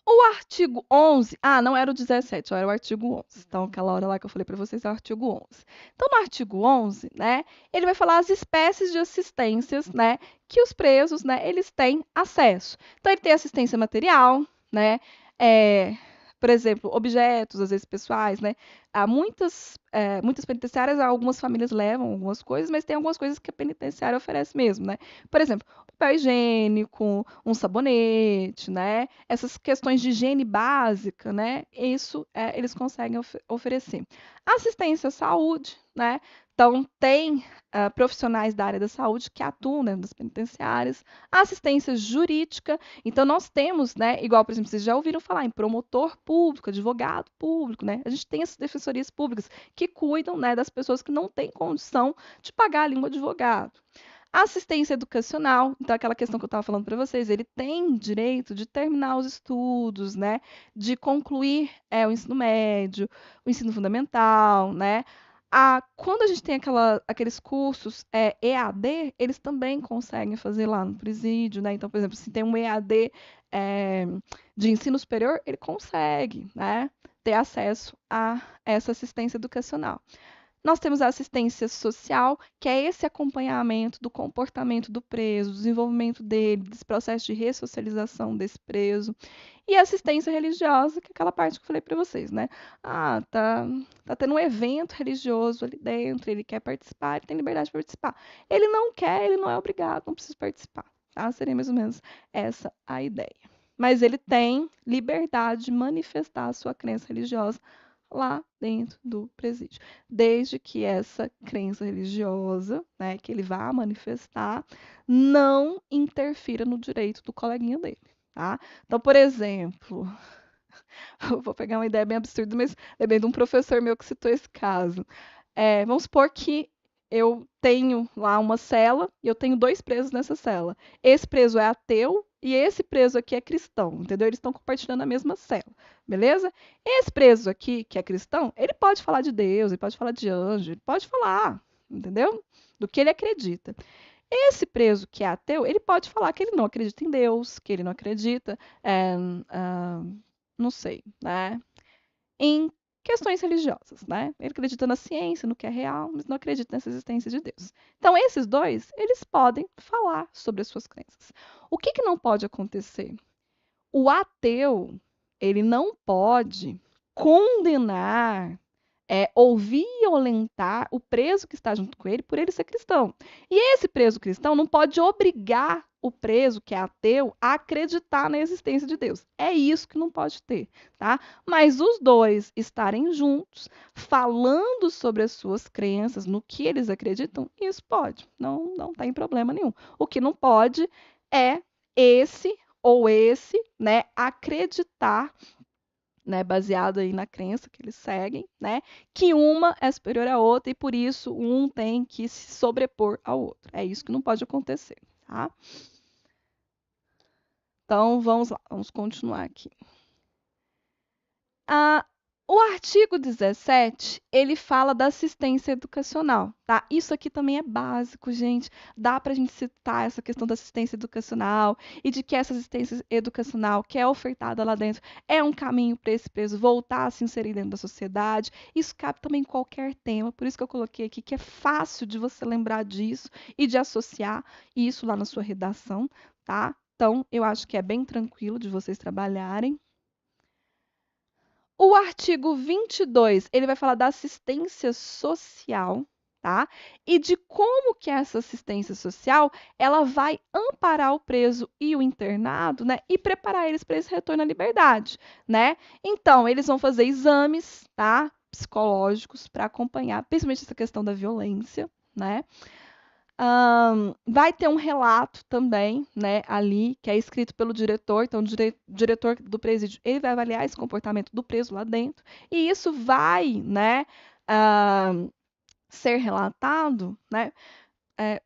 O artigo 11, não era o 17, era o artigo 11. Então, aquela hora lá que eu falei para vocês é o artigo 11. Então, no artigo 11, né, ele vai falar as espécies de assistências, né, que os presos, né, eles têm acesso. Então, ele tem assistência material, né, por exemplo, objetos, às vezes pessoais, né. Há muitas penitenciárias, algumas famílias levam algumas coisas, mas tem algumas coisas que a penitenciária oferece mesmo, né. Por exemplo, papel higiênico, um sabonete, né? Essas questões de higiene básica, né? Isso eles conseguem oferecer. Assistência à saúde, né? Então, tem profissionais da área da saúde que atuam dentro das penitenciárias. Assistência jurídica. Então, nós temos, né? Igual, por exemplo, vocês já ouviram falar em promotor público, advogado público, né? A gente tem essas defensorias públicas que cuidam, né, das pessoas que não têm condição de pagar ali um advogado. Assistência educacional, então aquela questão que eu estava falando para vocês, ele tem direito de terminar os estudos, né? De concluir o ensino médio, o ensino fundamental, né? Quando a gente tem aqueles cursos EAD, eles também conseguem fazer lá no presídio, né? Então, por exemplo, se tem um EAD de ensino superior, ele consegue, né? Ter acesso a essa assistência educacional. Nós temos a assistência social, que é esse acompanhamento do comportamento do preso, do desenvolvimento dele, desse processo de ressocialização desse preso. E a assistência religiosa, que é aquela parte que eu falei para vocês, né? Tá tendo um evento religioso ali dentro, ele quer participar, ele tem liberdade de participar. Ele não quer, ele não é obrigado, não precisa participar. Tá? Seria mais ou menos essa a ideia. Mas ele tem liberdade de manifestar a sua crença religiosa lá dentro do presídio, desde que essa crença religiosa, né, que ele vá manifestar, não interfira no direito do coleguinha dele, tá? Então, por exemplo, eu vou pegar uma ideia bem absurda, mas lembrei de um professor meu que citou esse caso. Vamos supor que eu tenho lá uma cela e eu tenho 2 presos nessa cela. Esse preso é ateu e esse preso aqui é cristão, entendeu? Eles estão compartilhando a mesma cela, beleza? Esse preso aqui, que é cristão, ele pode falar de Deus, ele pode falar de anjo, ele pode falar, entendeu? Do que ele acredita. Esse preso que é ateu, ele pode falar que ele não acredita em Deus, que ele não acredita, ah, não sei, né? Em questões religiosas, né? Ele acredita na ciência, no que é real, mas não acredita nessa existência de Deus. Então, esses dois, eles podem falar sobre as suas crenças. O que não pode acontecer? O ateu, ele não pode condenar ou violentar o preso que está junto com ele por ele ser cristão. E esse preso cristão não pode obrigar o preso que é ateu a acreditar na existência de Deus. É isso que não pode ter, tá? Mas os dois estarem juntos, falando sobre as suas crenças, no que eles acreditam, isso pode. Não tem problema nenhum. O que não pode é esse ou esse, né, acreditar, né, baseado aí na crença que eles seguem, né, que uma é superior à outra e por isso um tem que se sobrepor ao outro. É isso que não pode acontecer, tá? Então vamos lá, vamos continuar aqui. O artigo 17, ele fala da assistência educacional, tá? Isso aqui também é básico, gente. Dá para a gente citar essa questão da assistência educacional e de que essa assistência educacional que é ofertada lá dentro é um caminho para esse preso voltar a se inserir dentro da sociedade. Isso cabe também em qualquer tema, por isso que eu coloquei aqui que é fácil de você lembrar disso e de associar isso lá na sua redação, tá? Então, eu acho que é bem tranquilo de vocês trabalharem. O artigo 22, ele vai falar da assistência social, tá? E de como que essa assistência social, ela vai amparar o preso e o internado, né? E preparar eles para esse retorno à liberdade, né? Então, eles vão fazer exames, tá? Psicológicos para acompanhar, principalmente essa questão da violência, né? Vai ter um relato também, né, ali, que é escrito pelo diretor. Então, o diretor do presídio, ele vai avaliar esse comportamento do preso lá dentro, e isso vai, né, ser relatado, né.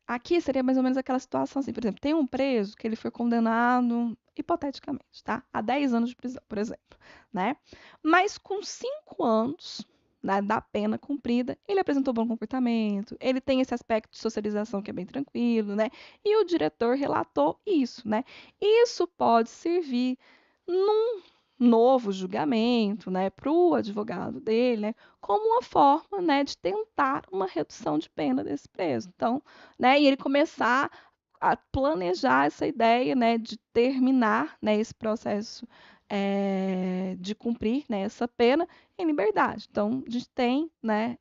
Aqui seria mais ou menos aquela situação assim, por exemplo, tem um preso que ele foi condenado, hipoteticamente, tá, a 10 anos de prisão, por exemplo, né, mas com 5 anos, né, da pena cumprida, ele apresentou bom comportamento, ele tem esse aspecto de socialização que é bem tranquilo, né, e o diretor relatou isso, né. Isso pode servir num novo julgamento, né, para o advogado dele, né, como uma forma, né, de tentar uma redução de pena desse preso. Então, né, e ele começar a planejar essa ideia, né, de terminar, né, esse processo, de cumprir, né, essa pena em liberdade. Então, a gente tem, né,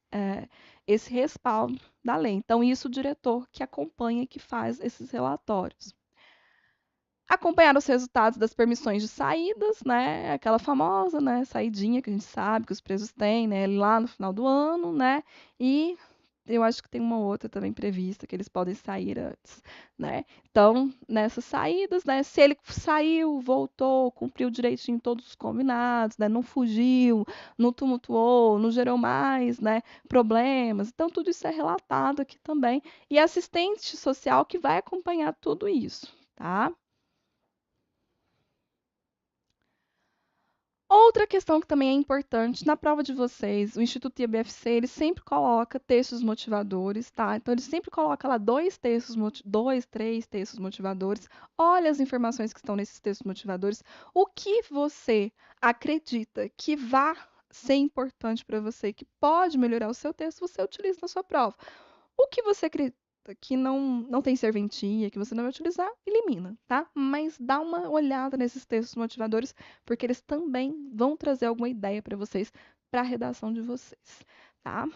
esse respaldo da lei. Então, isso o diretor que acompanha e que faz esses relatórios. Acompanhar os resultados das permissões de saídas, né? Aquela famosa, né, saidinha que a gente sabe que os presos têm, né, lá no final do ano, né? E eu acho que tem uma outra também prevista que eles podem sair antes, né? Então, nessas saídas, né, se ele saiu, voltou, cumpriu direitinho todos os combinados, né, não fugiu, não tumultuou, não gerou mais, né, problemas. Então, tudo isso é relatado aqui também. E assistente social que vai acompanhar tudo isso, tá? Outra questão que também é importante, na prova de vocês, o Instituto IABFC, ele sempre coloca textos motivadores, tá? Então, ele sempre coloca lá dois, três textos motivadores. Olha as informações que estão nesses textos motivadores. O que você acredita que vá ser importante para você, que pode melhorar o seu texto, você utiliza na sua prova. O que você acredita que não tem serventia, que você não vai utilizar, elimina, tá? Mas dá uma olhada nesses textos motivadores, porque eles também vão trazer alguma ideia para vocês, para a redação de vocês, tá?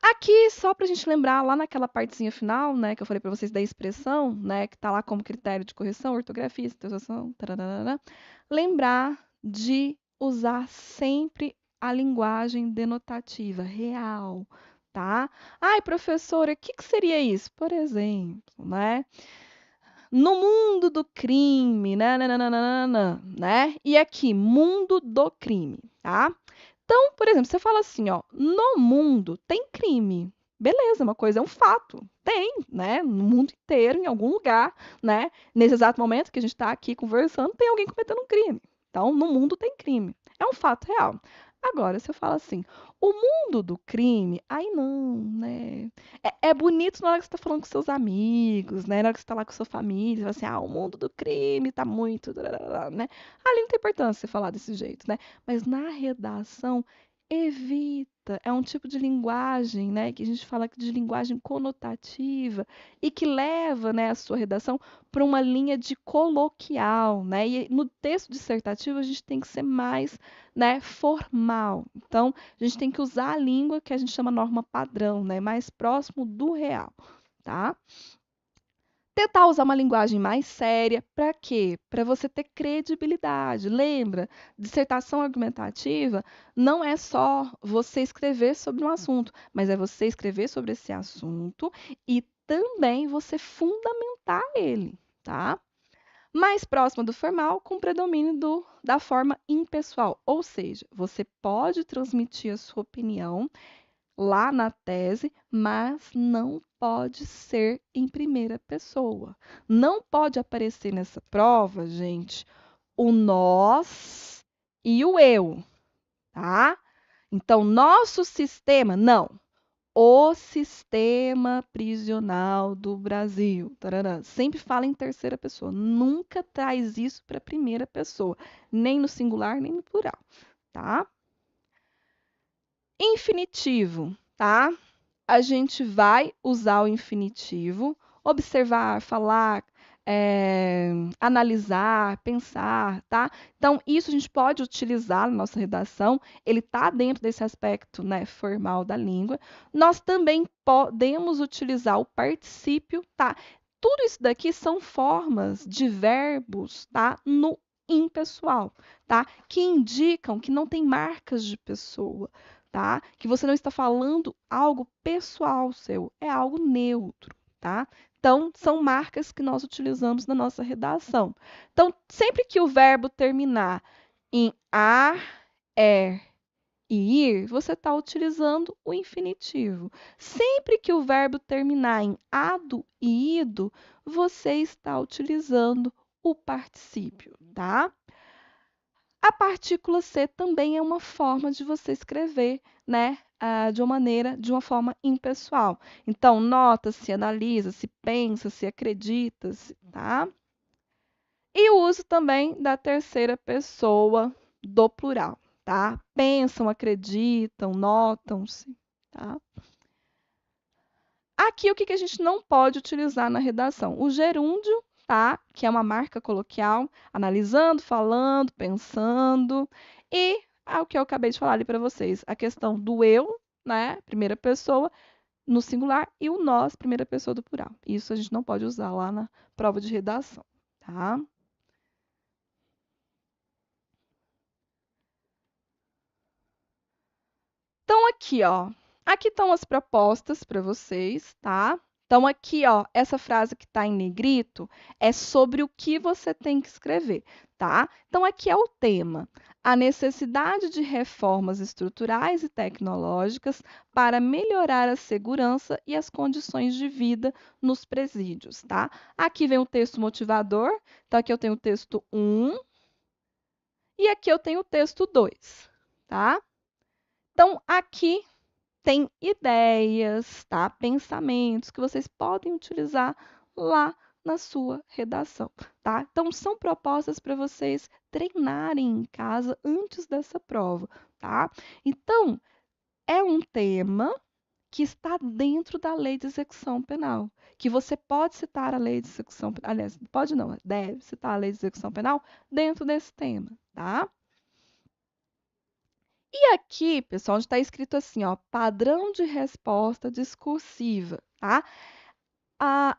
Aqui, só para a gente lembrar, lá naquela partezinha final, né, que eu falei para vocês da expressão, né, que está lá como critério de correção, ortografia, situação, tararara, lembrar de usar sempre a linguagem denotativa, real, tá? Ai, professora, o que que seria isso? Por exemplo, né? No mundo do crime, nananana, né? E aqui, mundo do crime, tá? Então, por exemplo, você fala assim, ó, no mundo tem crime. Beleza, uma coisa é um fato. Tem, né? No mundo inteiro, em algum lugar, né? Nesse exato momento que a gente está aqui conversando, tem alguém cometendo um crime. Então, no mundo tem crime. É um fato real. Agora, se eu falo assim, o mundo do crime, aí não, né? É bonito na hora que você está falando com seus amigos, né? Na hora que você está lá com sua família, você fala assim, o mundo do crime tá muito, né? Ali não tem importância você falar desse jeito, né? Mas na redação, evita. É um tipo de linguagem, né, que a gente fala de linguagem conotativa e que leva, né, a sua redação para uma linha de coloquial, né? E no texto dissertativo a gente tem que ser mais, né, formal. Então, a gente tem que usar a língua que a gente chama norma padrão, né, mais próximo do real, tá? Tentar usar uma linguagem mais séria, para quê? Para você ter credibilidade. Lembra, dissertação argumentativa não é só você escrever sobre um assunto, mas é você escrever sobre esse assunto e também você fundamentar ele, tá? Mais próximo do formal, com predomínio da forma impessoal. Ou seja, você pode transmitir a sua opinião lá na tese, mas não pode ser em primeira pessoa. Não pode aparecer nessa prova, gente, o nós e o eu, tá? Então, nosso sistema, não. O sistema prisional do Brasil. Tarará. Sempre fala em terceira pessoa. Nunca traz isso para a primeira pessoa, nem no singular, nem no plural, tá? Infinitivo, tá? A gente vai usar o infinitivo, observar, falar, analisar, pensar, tá? Então, isso a gente pode utilizar na nossa redação, ele está dentro desse aspecto, né, formal da língua. Nós também podemos utilizar o particípio, tá? Tudo isso daqui são formas de verbos, tá? No impessoal, tá? Que indicam que não tem marcas de pessoa, tá? Que você não está falando algo pessoal seu, é algo neutro, tá? Então, são marcas que nós utilizamos na nossa redação. Então, sempre que o verbo terminar em ar, er e ir, você está utilizando o infinitivo. Sempre que o verbo terminar em ado e ido, você está utilizando o particípio, tá? A partícula C também é uma forma de você escrever, né? De uma forma impessoal. Então, nota-se, analisa-se, pensa-se, acredita-se, tá? E o uso também da terceira pessoa do plural, tá? Pensam, acreditam, notam-se, tá? Aqui, o que a gente não pode utilizar na redação? O gerúndio, tá? Que é uma marca coloquial, analisando, falando, pensando. E o que eu acabei de falar ali para vocês, a questão do eu, né? Primeira pessoa, no singular, e o nós, primeira pessoa do plural. Isso a gente não pode usar lá na prova de redação, tá? Então, aqui, ó. Aqui estão as propostas para vocês, tá? Então, aqui, ó, essa frase que está em negrito é sobre o que você tem que escrever, tá? Então, aqui é o tema: a necessidade de reformas estruturais e tecnológicas para melhorar a segurança e as condições de vida nos presídios, tá? Aqui vem o texto motivador. Então, aqui eu tenho o texto 1 e aqui eu tenho o texto 2, tá? Então, aqui tem ideias, tá? Pensamentos que vocês podem utilizar lá na sua redação, tá? Então, são propostas para vocês treinarem em casa antes dessa prova, tá? Então, é um tema que está dentro da lei de execução penal, que você pode citar a lei de execução, aliás, pode não, deve citar a lei de execução penal dentro desse tema, tá? E aqui, pessoal, onde está escrito assim, ó, padrão de resposta discursiva, tá?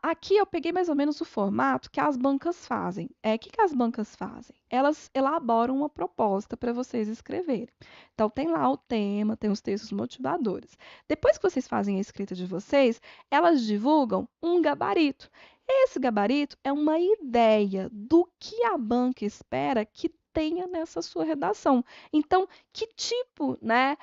Aqui eu peguei mais ou menos o formato que as bancas fazem. Que as bancas fazem? Elas elaboram uma proposta para vocês escreverem. Então, tem lá o tema, tem os textos motivadores. Depois que vocês fazem a escrita de vocês, elas divulgam um gabarito. Esse gabarito é uma ideia do que a banca espera que tenha nessa sua redação. Então, que tipo, né,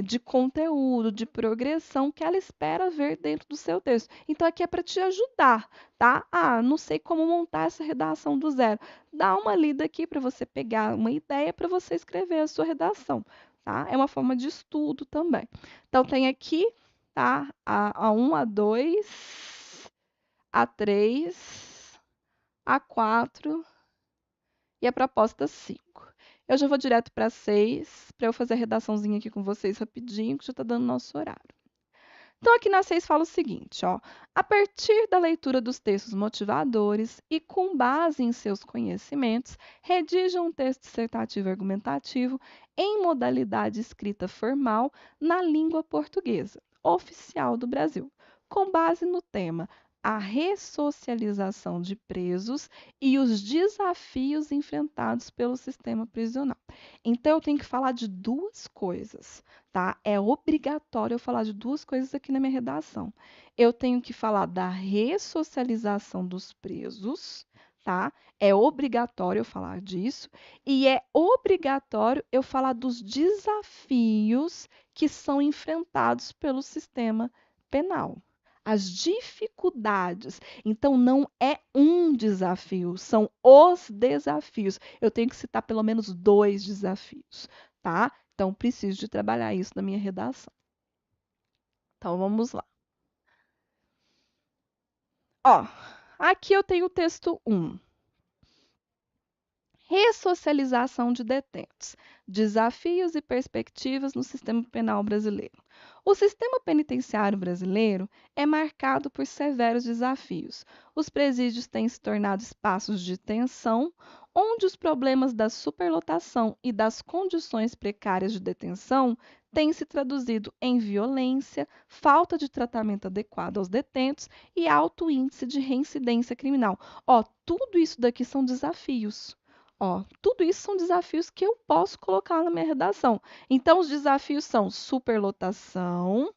de conteúdo, de progressão que ela espera ver dentro do seu texto. Então, aqui é para te ajudar, tá? Não sei como montar essa redação do zero. Dá uma lida aqui para você pegar uma ideia para você escrever a sua redação, tá? É uma forma de estudo também. Então, tem aqui, tá? A1, A2, A3, A4 e a proposta 5. Eu já vou direto para 6, para eu fazer a redaçãozinha aqui com vocês rapidinho, que já está dando nosso horário. Então, aqui na 6 fala o seguinte, ó. A partir da leitura dos textos motivadores e com base em seus conhecimentos, redija um texto dissertativo argumentativo em modalidade escrita formal na língua portuguesa, oficial do Brasil, com base no tema a ressocialização de presos e os desafios enfrentados pelo sistema prisional. Então, eu tenho que falar de duas coisas, tá? É obrigatório eu falar de duas coisas aqui na minha redação. Eu tenho que falar da ressocialização dos presos, tá? É obrigatório eu falar disso. E é obrigatório eu falar dos desafios que são enfrentados pelo sistema penal. As dificuldades. Então, não é um desafio, são os desafios. Eu tenho que citar pelo menos dois desafios, tá? Então, preciso de trabalhar isso na minha redação. Então, vamos lá. Ó, aqui eu tenho o texto 1. Ressocialização de detentos. Desafios e perspectivas no sistema penal brasileiro. O sistema penitenciário brasileiro é marcado por severos desafios. Os presídios têm se tornado espaços de tensão, onde os problemas da superlotação e das condições precárias de detenção têm se traduzido em violência, falta de tratamento adequado aos detentos e alto índice de reincidência criminal. Ó, tudo isso daqui são desafios. Ó, tudo isso são desafios que eu posso colocar na minha redação. Então, os desafios são superlotação,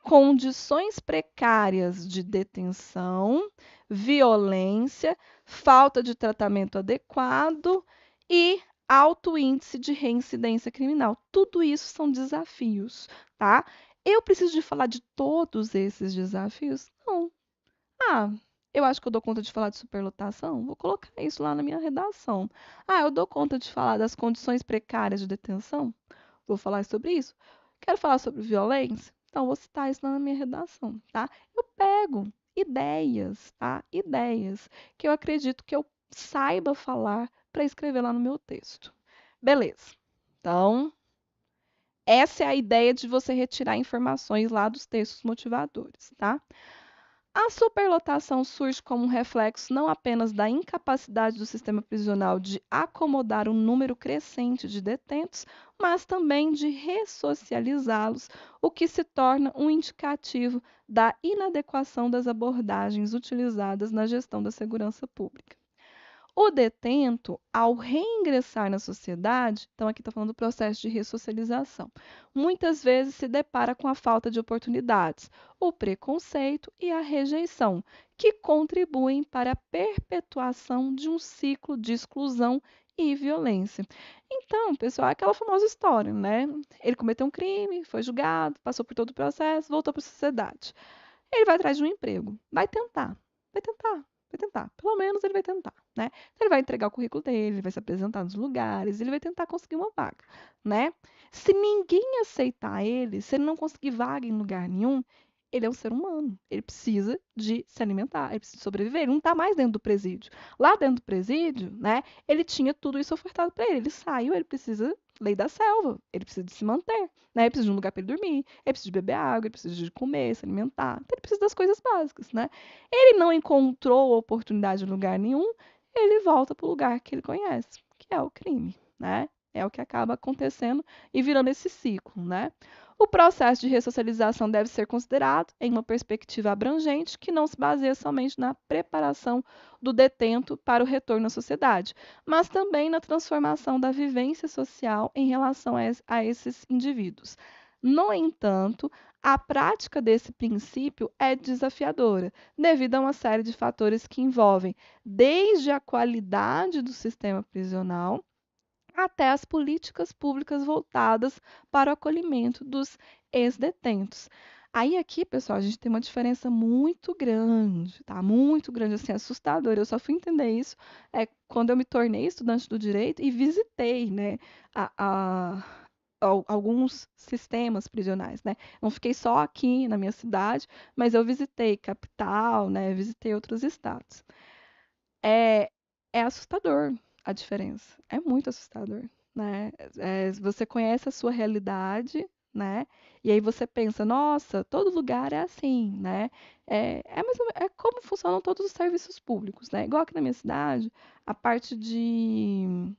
condições precárias de detenção, violência, falta de tratamento adequado e alto índice de reincidência criminal. Tudo isso são desafios, tá? Eu preciso de falar de todos esses desafios? Não. Ah, eu acho que eu dou conta de falar de superlotação? Vou colocar isso lá na minha redação. Ah, eu dou conta de falar das condições precárias de detenção? Vou falar sobre isso. Quero falar sobre violência? Então, vou citar isso lá na minha redação, tá? Eu pego ideias, tá? Ideias que eu acredito que eu saiba falar para escrever lá no meu texto. Beleza. Então, essa é a ideia de você retirar informações lá dos textos motivadores, tá? A superlotação surge como um reflexo não apenas da incapacidade do sistema prisional de acomodar um número crescente de detentos, mas também de ressocializá-los, o que se torna um indicativo da inadequação das abordagens utilizadas na gestão da segurança pública. O detento, ao reingressar na sociedade, então aqui está falando do processo de ressocialização, muitas vezes se depara com a falta de oportunidades, o preconceito e a rejeição, que contribuem para a perpetuação de um ciclo de exclusão e violência. Então, pessoal, é aquela famosa história, né? Ele cometeu um crime, foi julgado, passou por todo o processo, voltou para a sociedade. Ele vai atrás de um emprego, vai tentar, vai tentar. Pelo menos ele vai tentar, né? Então, ele vai entregar o currículo dele, ele vai se apresentar nos lugares, ele vai tentar conseguir uma vaga, né? Se ninguém aceitar ele, se ele não conseguir vaga em lugar nenhum, ele é um ser humano. Ele precisa de se alimentar, ele precisa sobreviver. Ele não está mais dentro do presídio. Lá dentro do presídio, né? Ele tinha tudo isso ofertado para ele. Ele saiu, ele precisa lei da selva. Ele precisa de se manter, né? Ele precisa de um lugar para ele dormir, ele precisa de beber água, ele precisa de comer, se alimentar. Então, ele precisa das coisas básicas, né? Ele não encontrou oportunidade em lugar nenhum, ele volta para o lugar que ele conhece, que é o crime, né? É o que acaba acontecendo e virando esse ciclo, né? O processo de ressocialização deve ser considerado em uma perspectiva abrangente que não se baseia somente na preparação do detento para o retorno à sociedade, mas também na transformação da vivência social em relação a esses indivíduos. No entanto, a prática desse princípio é desafiadora, devido a uma série de fatores que envolvem desde a qualidade do sistema prisional até as políticas públicas voltadas para o acolhimento dos ex-detentos. Aí aqui, pessoal, a gente tem uma diferença muito grande, tá? Muito grande, assim, assustadora. Eu só fui entender isso quando eu me tornei estudante do direito e visitei, né, a, a- alguns sistemas prisionais, né? Não fiquei só aqui na minha cidade, mas eu visitei capital, né? Visitei outros estados. É, é assustador a diferença. É muito assustador, né? Você conhece a sua realidade, né? E aí você pensa, nossa, todo lugar é assim, né? É como funcionam todos os serviços públicos, né? Igual aqui na minha cidade, a parte de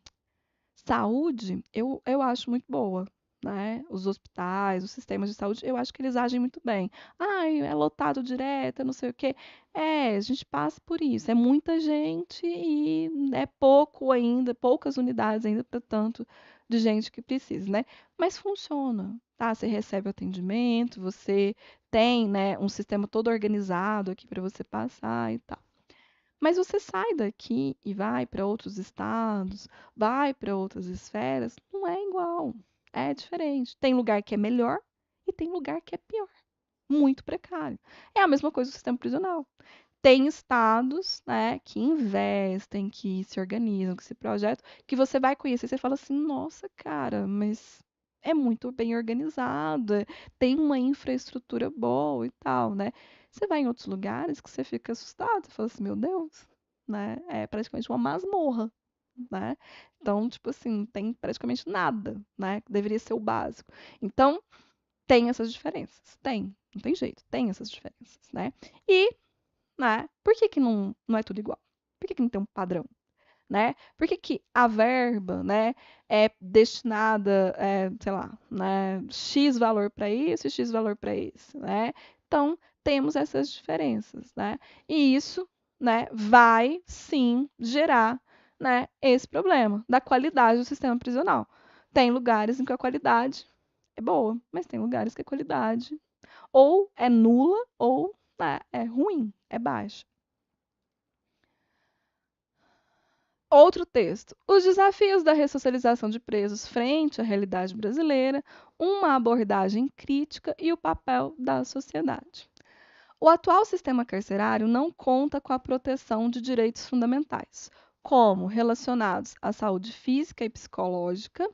saúde, eu acho muito boa, né? Os hospitais, os sistemas de saúde, eu acho que eles agem muito bem. Ai, é lotado direto, não sei o quê. A gente passa por isso. É muita gente e é pouco ainda, poucas unidades ainda para tanto de gente que precisa, né? Mas funciona, tá? Você recebe o atendimento, você tem, né, um sistema todo organizado aqui para você passar e tal. Mas você sai daqui e vai para outros estados, vai para outras esferas, não é igual. É diferente. Tem lugar que é melhor e tem lugar que é pior. Muito precário. É a mesma coisa do sistema prisional. Tem estados, né, que investem, que se organizam, que se projetam, que você vai conhecer e você fala assim, nossa, cara, mas é muito bem organizado, tem uma infraestrutura boa e tal, né? Você vai em outros lugares que você fica assustado, você fala assim, meu Deus, né? É praticamente uma masmorra, né? Então, tipo assim, não tem praticamente nada, né? Que deveria ser o básico. Então, tem essas diferenças. Tem, não tem jeito, tem essas diferenças, né? E né? Por que que não é tudo igual? Por que que não tem um padrão, né? Por que que a verba, né, é destinada, sei lá, né, X valor para isso e X valor para isso, né? Então, temos essas diferenças, né? E isso, né, vai sim gerar né, esse problema da qualidade do sistema prisional. Tem lugares em que a qualidade é boa, mas tem lugares que a qualidade ou é nula ou, né, é ruim, é baixa. Outro texto. Os desafios da ressocialização de presos frente à realidade brasileira, uma abordagem crítica e o papel da sociedade. O atual sistema carcerário não conta com a proteção de direitos fundamentais, como relacionados à saúde física e psicológica,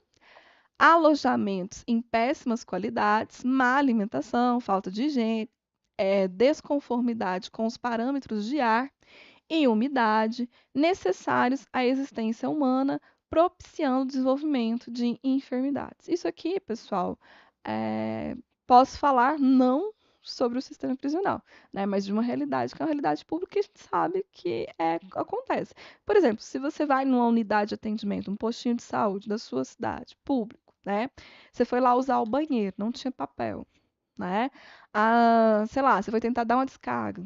alojamentos em péssimas qualidades, má alimentação, falta de higiene, desconformidade com os parâmetros de ar e umidade necessários à existência humana, propiciando o desenvolvimento de enfermidades. Isso aqui, pessoal, é, posso falar não sobre o sistema prisional, né, mas de uma realidade que é uma realidade pública que a gente sabe que acontece. Por exemplo, se você vai numa unidade de atendimento, um postinho de saúde da sua cidade, público, né, você foi lá usar o banheiro, não tinha papel, né? Ah, sei lá, você foi tentar dar uma descarga,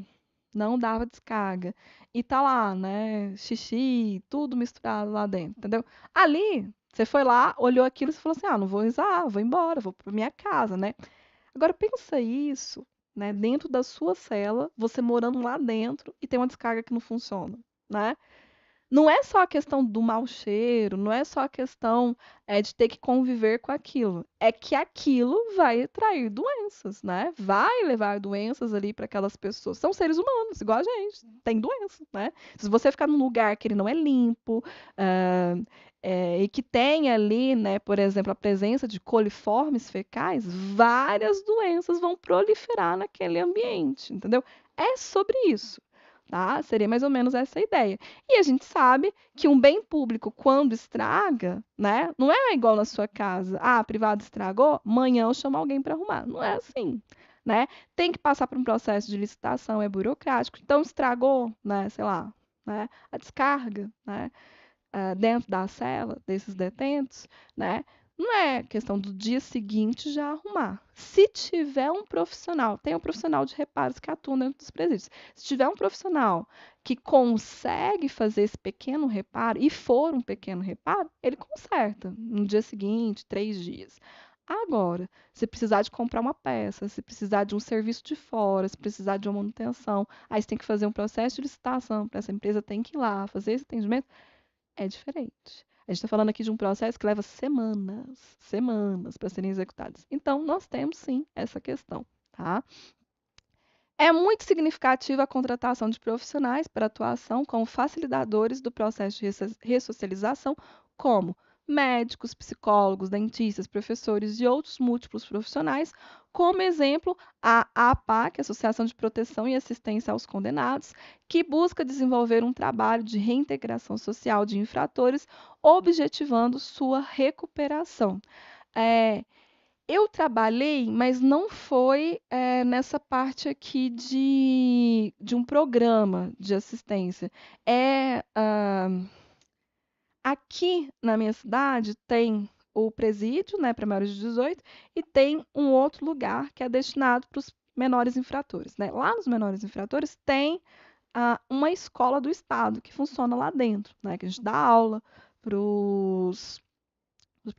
não dava descarga. E tá lá, né? Xixi, tudo misturado lá dentro, entendeu? Ali, você foi lá, olhou aquilo e falou assim: ah, não vou usar, vou embora, vou pra minha casa, né? Agora pensa isso, né? Dentro da sua cela, você morando lá dentro e tem uma descarga que não funciona, né? Não é só a questão do mau cheiro, não é só a questão de ter que conviver com aquilo. É que aquilo vai atrair doenças, né? Vai levar doenças ali para aquelas pessoas. São seres humanos, igual a gente, tem doença, né? Se você ficar num lugar que ele não é limpo, ah, e que tem ali, né, por exemplo, a presença de coliformes fecais, várias doenças vão proliferar naquele ambiente, entendeu? É sobre isso, tá? Seria mais ou menos essa a ideia. E a gente sabe que um bem público, quando estraga, né, não é igual na sua casa. Ah, a privada estragou, amanhã eu chamo alguém para arrumar. Não é assim, né? Tem que passar por um processo de licitação, é burocrático. Então, estragou, né, sei lá, né, a descarga, né, dentro da cela desses detentos, né? Não é questão do dia seguinte já arrumar. Se tiver um profissional, tem um profissional de reparos que atua dentro dos presídios. Se tiver um profissional que consegue fazer esse pequeno reparo, e for um pequeno reparo, ele conserta no dia seguinte, 3 dias. Agora, se precisar de comprar uma peça, se precisar de um serviço de fora, se precisar de uma manutenção, aí você tem que fazer um processo de licitação para essa empresa, tem que ir lá fazer esse atendimento, é diferente. A gente está falando aqui de um processo que leva semanas, semanas para serem executados. Então, nós temos sim essa questão, tá? É muito significativa a contratação de profissionais para atuação como facilitadores do processo de ressocialização, como médicos, psicólogos, dentistas, professores e outros múltiplos profissionais. Como exemplo, a APAC, Associação de Proteção e Assistência aos Condenados, que busca desenvolver um trabalho de reintegração social de infratores, objetivando sua recuperação. É, eu trabalhei, mas não foi nessa parte aqui de um programa de assistência. É, aqui na minha cidade tem o presídio, né, para maiores de 18, e tem um outro lugar que é destinado para os menores infratores, né? Lá nos menores infratores tem uma escola do Estado que funciona lá dentro, né? Que a gente dá aula para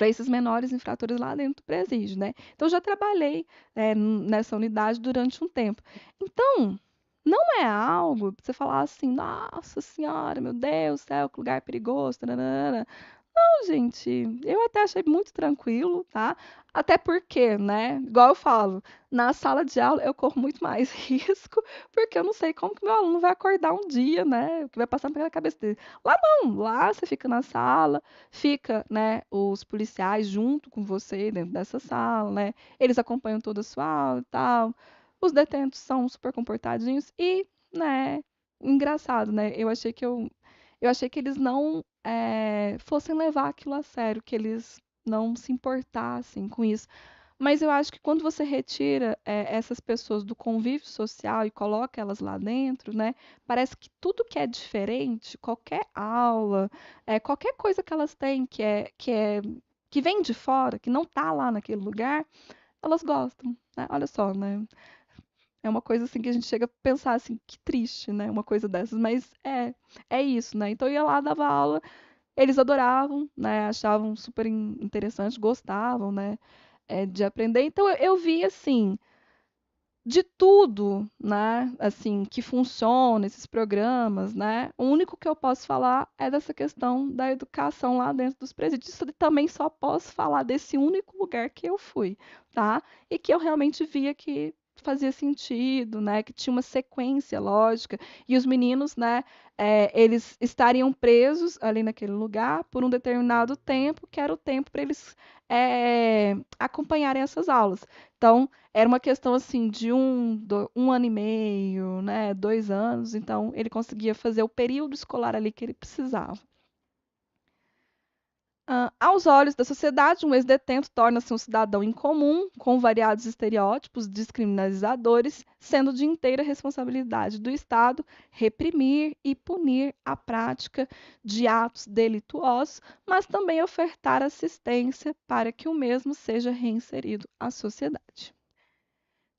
esses menores infratores lá dentro do presídio, né? Então, eu já trabalhei nessa unidade durante um tempo. Então, não é algo pra você falar assim, nossa senhora, meu Deus do céu, que lugar perigoso, tararara. Não, gente, eu até achei muito tranquilo, tá? Até porque, né, igual eu falo, na sala de aula eu corro muito mais risco, porque eu não sei como que meu aluno vai acordar um dia, né? O que vai passar pela cabeça dele. Lá não, lá você fica na sala, fica, né, os policiais junto com você dentro dessa sala, né? Eles acompanham toda a sua aula e tal. Os detentos são super comportadinhos e, né, engraçado, né? Eu achei que eles não fossem levar aquilo a sério, que eles não se importassem com isso. Mas eu acho que quando você retira essas pessoas do convívio social e coloca elas lá dentro, né, parece que tudo que é diferente, qualquer aula, qualquer coisa que elas têm que vem de fora, que não está lá naquele lugar, elas gostam, né? Olha só, né? É uma coisa assim que a gente chega a pensar assim, que triste, né? Uma coisa dessas, mas é isso, né? Então eu ia lá, dava aula, eles adoravam, né? Achavam super interessante, gostavam, né? De aprender. Então eu vi assim de tudo, né, assim, que funciona, esses programas, né, o único que eu posso falar é dessa questão da educação lá dentro dos presídios. E também só posso falar desse único lugar que eu fui, tá? E que eu realmente via que fazia sentido, né, que tinha uma sequência lógica, e os meninos, né, eles estariam presos ali naquele lugar por um determinado tempo, que era o tempo para eles acompanharem essas aulas. Então, era uma questão assim de um ano e meio, né, 2 anos, então ele conseguia fazer o período escolar ali que ele precisava. Aos olhos da sociedade, um ex-detento torna-se um cidadão incomum, com variados estereótipos descriminalizadores, sendo de inteira responsabilidade do Estado reprimir e punir a prática de atos delituosos, mas também ofertar assistência para que o mesmo seja reinserido à sociedade.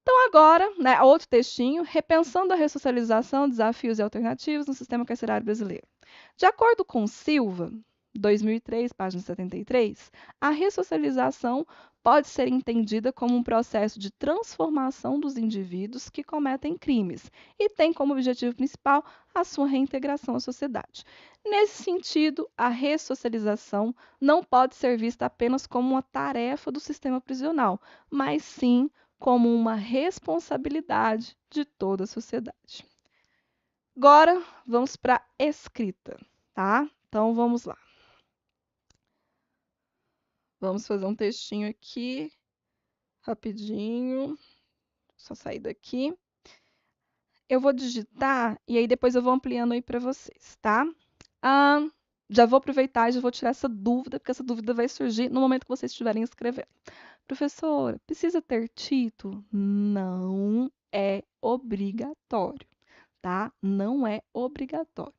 Então, agora, né, outro textinho, repensando a ressocialização, desafios e alternativas no sistema carcerário brasileiro. De acordo com Silva, 2003, página 73, a ressocialização pode ser entendida como um processo de transformação dos indivíduos que cometem crimes e tem como objetivo principal a sua reintegração à sociedade. Nesse sentido, a ressocialização não pode ser vista apenas como uma tarefa do sistema prisional, mas sim como uma responsabilidade de toda a sociedade. Agora, vamos para a escrita, tá? Então, vamos lá. Vamos fazer um textinho aqui, rapidinho. Só sair daqui. Eu vou digitar e aí depois eu vou ampliando aí para vocês, tá? Ah, já vou aproveitar e já vou tirar essa dúvida, porque essa dúvida vai surgir no momento que vocês estiverem escrevendo. Professora, precisa ter título? Não é obrigatório, tá? Não é obrigatório.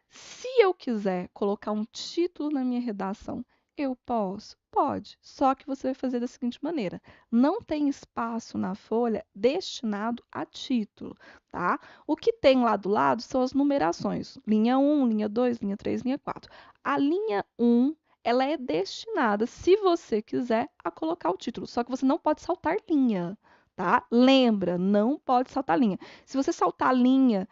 Se eu quiser colocar um título na minha redação, eu posso? Pode. Só que você vai fazer da seguinte maneira: não tem espaço na folha destinado a título, tá? O que tem lá do lado são as numerações: linha 1, linha 2, linha 3, linha 4. A linha 1 ela é destinada, se você quiser, a colocar o título. Só que você não pode saltar linha, tá? Lembra, não pode saltar linha. Se você saltar linha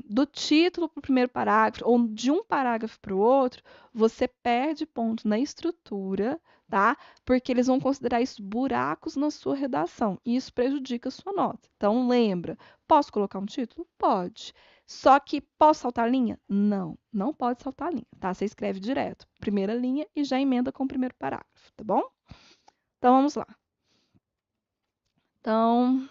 do título para o primeiro parágrafo ou de um parágrafo para o outro, você perde ponto na estrutura, tá? Porque eles vão considerar isso buracos na sua redação e isso prejudica a sua nota. Então, lembra, posso colocar um título? Pode. Só que posso saltar linha? Não, não pode saltar linha, tá? Você escreve direto, primeira linha e já emenda com o primeiro parágrafo, tá bom? Então, vamos lá. Então,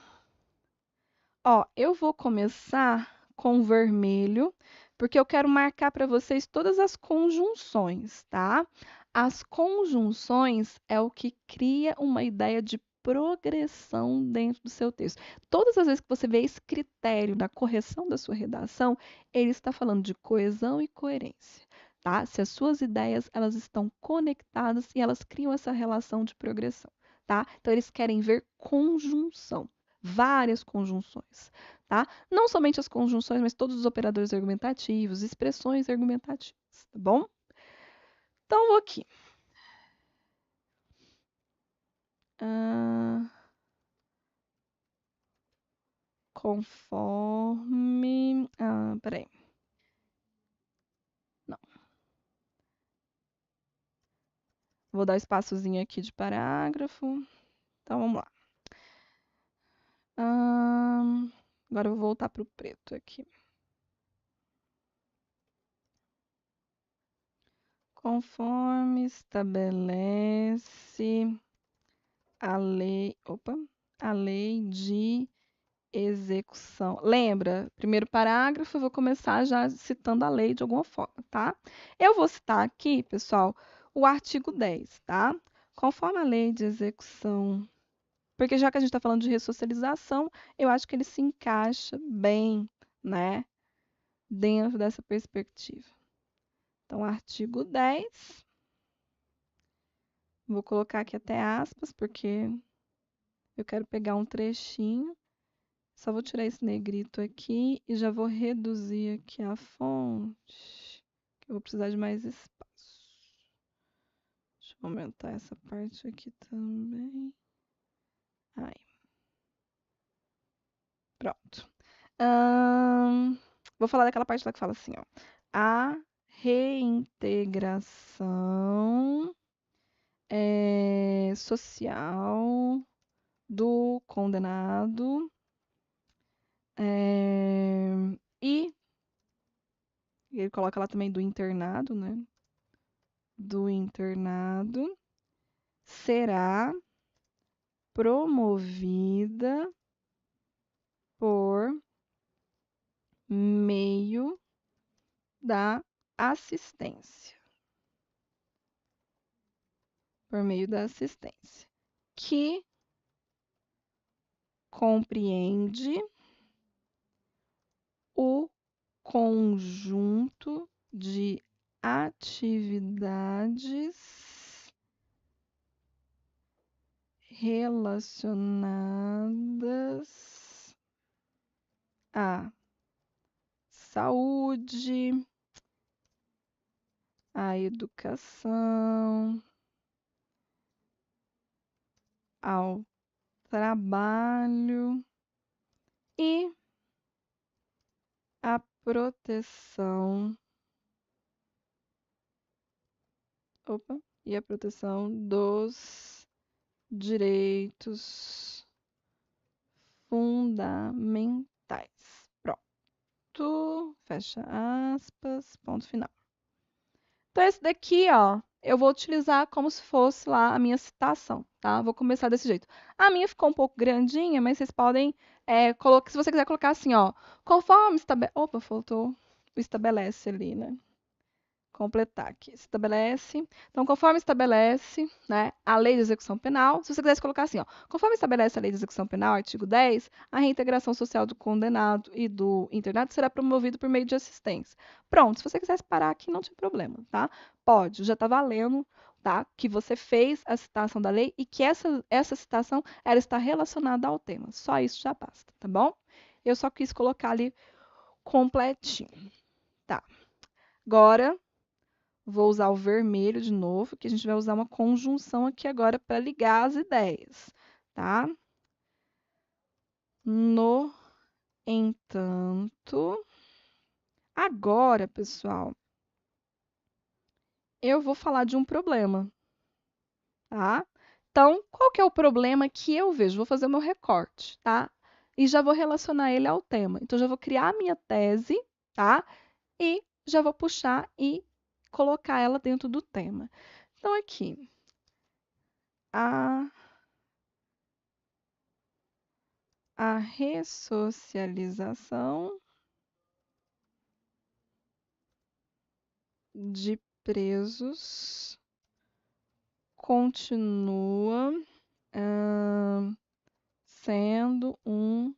ó, eu vou começar com vermelho, porque eu quero marcar para vocês todas as conjunções, tá? As conjunções é o que cria uma ideia de progressão dentro do seu texto. Todas as vezes que você vê esse critério na correção da sua redação, ele está falando de coesão e coerência, tá? Se as suas ideias elas estão conectadas e elas criam essa relação de progressão, tá? Então eles querem ver conjunção, várias conjunções, tá? Não somente as conjunções, mas todos os operadores argumentativos, expressões argumentativas, tá bom? Então, vou aqui. Conforme. Peraí. Não. Vou dar um espaçozinho aqui de parágrafo. Então, vamos lá. Agora eu vou voltar para o preto aqui. Conforme estabelece a lei. Opa! A lei de execução. Lembra, primeiro parágrafo, eu vou começar já citando a lei de alguma forma, tá? Eu vou citar aqui, pessoal, o artigo 10, tá? Conforme a lei de execução, porque já que a gente está falando de ressocialização, eu acho que ele se encaixa bem, né, dentro dessa perspectiva. Então, artigo 10, vou colocar aqui até aspas, porque eu quero pegar um trechinho Só vou tirar esse negrito aqui e já vou reduzir aqui a fonte, que eu vou precisar de mais espaço. Deixa eu aumentar essa parte aqui também. Aí, pronto. Vou falar daquela parte lá que fala assim, ó. A reintegração social do condenado e ele coloca lá também do internado, né? Do internado será promovida por meio da assistência. Por meio da assistência. Que compreende o conjunto de atividades relacionadas à saúde, à educação, ao trabalho e à proteção, e a proteção dos direitos fundamentais. Pronto, fecha aspas, ponto final. Então, esse daqui, ó, eu vou utilizar como se fosse lá a minha citação, tá? Vou começar desse jeito. A minha ficou um pouco grandinha, mas vocês podem colocar, se você quiser colocar assim, ó, conforme estabelece. Opa, faltou o estabelece ali, né? Completar aqui. Estabelece. Então, conforme estabelece, né, a lei de execução penal, se você quisesse colocar assim, ó, conforme estabelece a lei de execução penal, artigo 10, a reintegração social do condenado e do internado será promovido por meio de assistência. Pronto, se você quisesse parar aqui, não tinha problema, tá? Pode, já está valendo, tá? Que você fez a citação da lei e que essa citação ela está relacionada ao tema. Só isso já basta, tá bom? Eu só quis colocar ali completinho. Tá. Agora, vou usar o vermelho de novo, que a gente vai usar uma conjunção aqui agora para ligar as ideias, tá? No entanto, agora, pessoal, eu vou falar de um problema, tá? Então, qual que é o problema que eu vejo? Vou fazer o meu recorte, tá? E já vou relacionar ele ao tema. Então, já vou criar a minha tese, tá? E já vou puxar e colocar ela dentro do tema. Então, aqui, a ressocialização de presos continua sendo um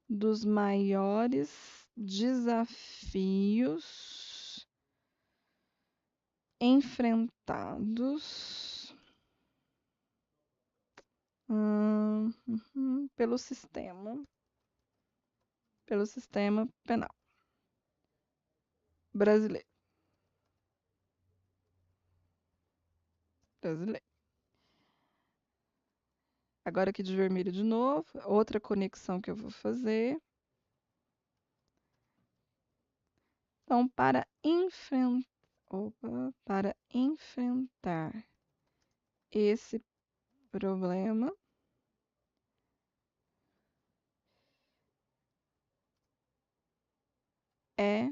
dos maiores desafios enfrentados pelo sistema penal brasileiro. Agora aqui de vermelho de novo, outra conexão que eu vou fazer. Então, para enfrentar esse problema, é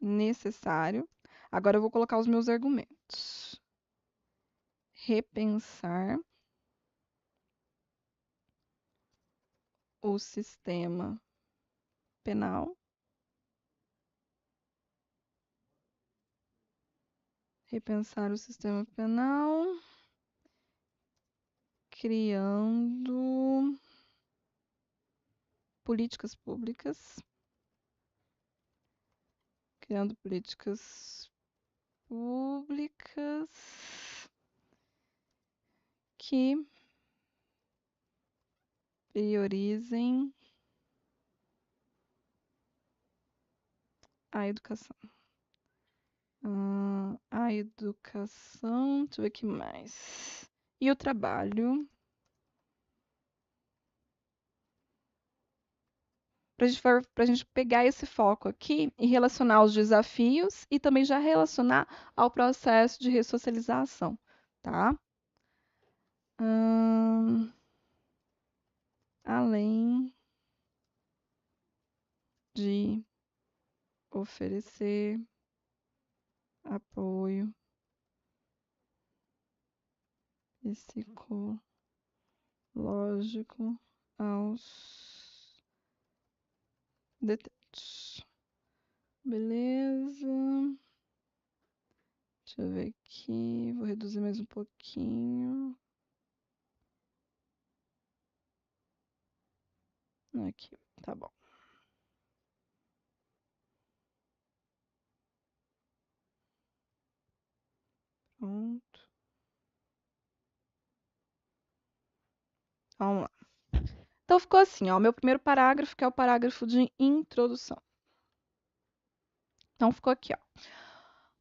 necessário. Agora eu vou colocar os meus argumentos. Repensar o sistema penal. Repensar o sistema penal, criando políticas públicas. Criando políticas públicas que priorizem a educação. A educação, deixa eu ver o que mais. E o trabalho. Para a gente pegar esse foco aqui e relacionar os desafios e também já relacionar ao processo de ressocialização, tá? Além de oferecer apoio psicológico aos detentos. Beleza. Deixa eu ver aqui. Vou reduzir mais um pouquinho. Aqui, tá bom. Pronto. Vamos lá. Então ficou assim, ó, meu primeiro parágrafo, que é o parágrafo de introdução. Então ficou aqui, ó.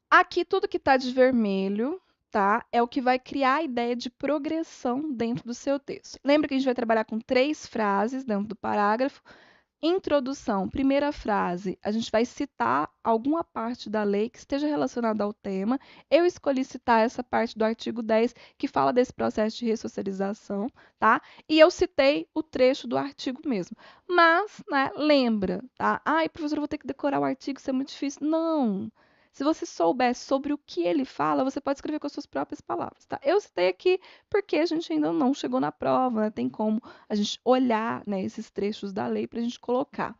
Aqui tudo que está de vermelho, tá? É o que vai criar a ideia de progressão dentro do seu texto. Lembra que a gente vai trabalhar com 3 frases dentro do parágrafo. Introdução, primeira frase, a gente vai citar alguma parte da lei que esteja relacionada ao tema. Eu escolhi citar essa parte do artigo 10 que fala desse processo de ressocialização, tá? E eu citei o trecho do artigo mesmo. Mas, né, lembra, tá? Ai, professor, eu vou ter que decorar o artigo, isso é muito difícil. Não. Se você souber sobre o que ele fala, você pode escrever com as suas próprias palavras, tá? Eu citei aqui porque a gente ainda não chegou na prova, né? Tem como a gente olhar, né, esses trechos da lei para a gente colocar.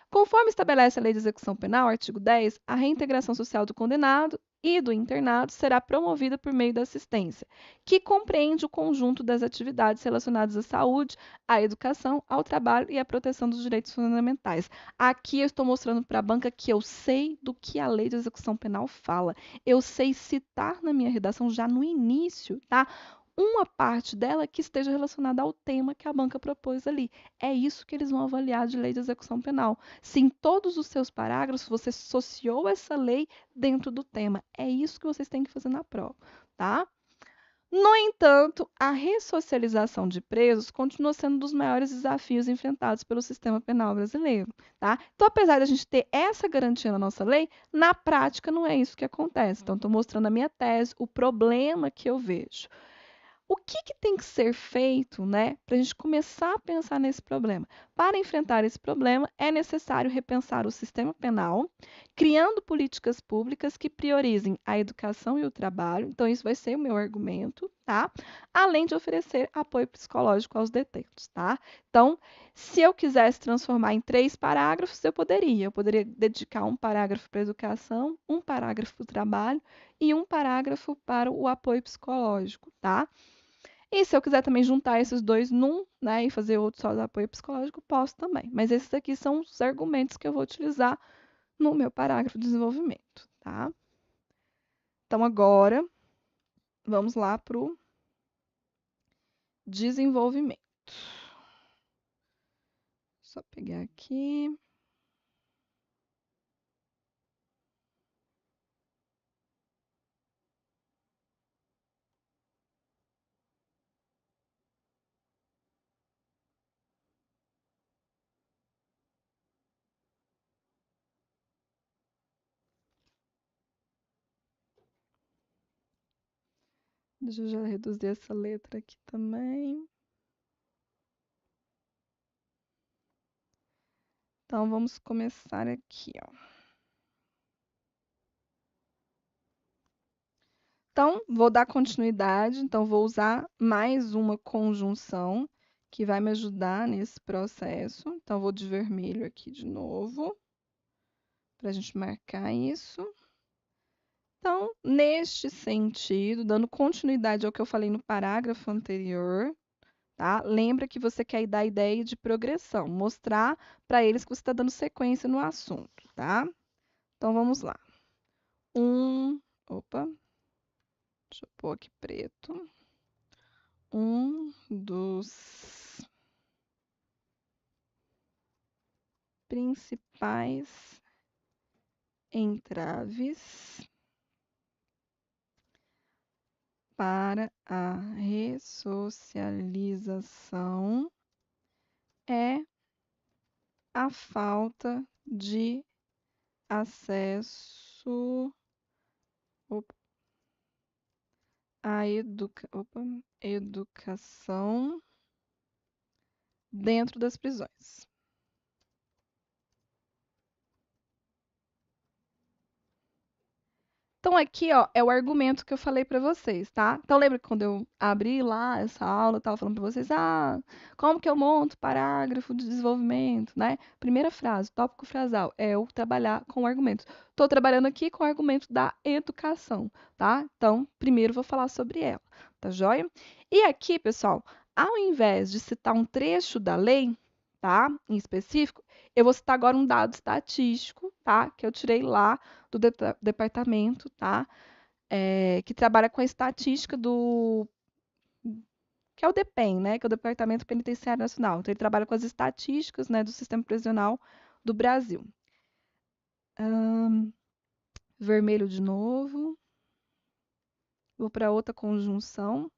Conforme estabelece a Lei de Execução Penal, artigo 10, a reintegração social do condenado e do internado será promovida por meio da assistência, que compreende o conjunto das atividades relacionadas à saúde, à educação, ao trabalho e à proteção dos direitos fundamentais. Aqui eu estou mostrando para a banca que eu sei do que a Lei de Execução Penal fala. Eu sei citar na minha redação já no início, tá? Uma parte dela que esteja relacionada ao tema que a banca propôs ali. É isso que eles vão avaliar de lei de execução penal. Se em todos os seus parágrafos você associou essa lei dentro do tema. É isso que vocês têm que fazer na prova, tá? No entanto, a ressocialização de presos continua sendo um dos maiores desafios enfrentados pelo sistema penal brasileiro, tá? Então, apesar de a gente ter essa garantia na nossa lei, na prática não é isso que acontece. Então, estou mostrando a minha tese, o problema que eu vejo. O que, que tem que ser feito, né, para a gente começar a pensar nesse problema? Para enfrentar esse problema, é necessário repensar o sistema penal, criando políticas públicas que priorizem a educação e o trabalho. Então, isso vai ser o meu argumento, tá? Além de oferecer apoio psicológico aos detentos, tá? Então, se eu quisesse transformar em 3 parágrafos, eu poderia. Eu poderia dedicar um parágrafo para a educação, um parágrafo para o trabalho e um parágrafo para o apoio psicológico, tá? E se eu quiser também juntar esses dois num, né, e fazer outro só de apoio psicológico, posso também. Mas esses aqui são os argumentos que eu vou utilizar no meu parágrafo de desenvolvimento, tá? Então agora vamos lá para o desenvolvimento. Só pegar aqui. Deixa eu já reduzir essa letra aqui também. Então vamos começar aqui, ó. Então, vou dar continuidade, então vou usar mais uma conjunção que vai me ajudar nesse processo. Então, vou de vermelho aqui de novo, para a gente marcar isso. Então, neste sentido, dando continuidade ao que eu falei no parágrafo anterior, tá? Lembra que você quer dar a ideia de progressão, mostrar para eles que você está dando sequência no assunto, tá? Então, vamos lá. Opa, deixa eu pôr aqui preto. Um dos principais entraves para a ressocialização é a falta de acesso à educação dentro das prisões. Então, aqui, ó, é o argumento que eu falei para vocês, tá? Então, lembra que quando eu abri lá essa aula, eu estava falando para vocês, como que eu monto parágrafo de desenvolvimento, né? Primeira frase, tópico frasal, é eu trabalhar com argumentos. Estou trabalhando aqui com o argumento da educação, tá? Então, primeiro vou falar sobre ela, tá joia? E aqui, pessoal, ao invés de citar um trecho da lei, tá? Em específico, eu vou citar agora um dado estatístico, tá? Que eu tirei lá do departamento, tá? Que trabalha com a estatística que é o DEPEN, né? Que é o Departamento Penitenciário Nacional. Então, ele trabalha com as estatísticas, né, do sistema prisional do Brasil. Vermelho de novo. Vou para outra conjunção.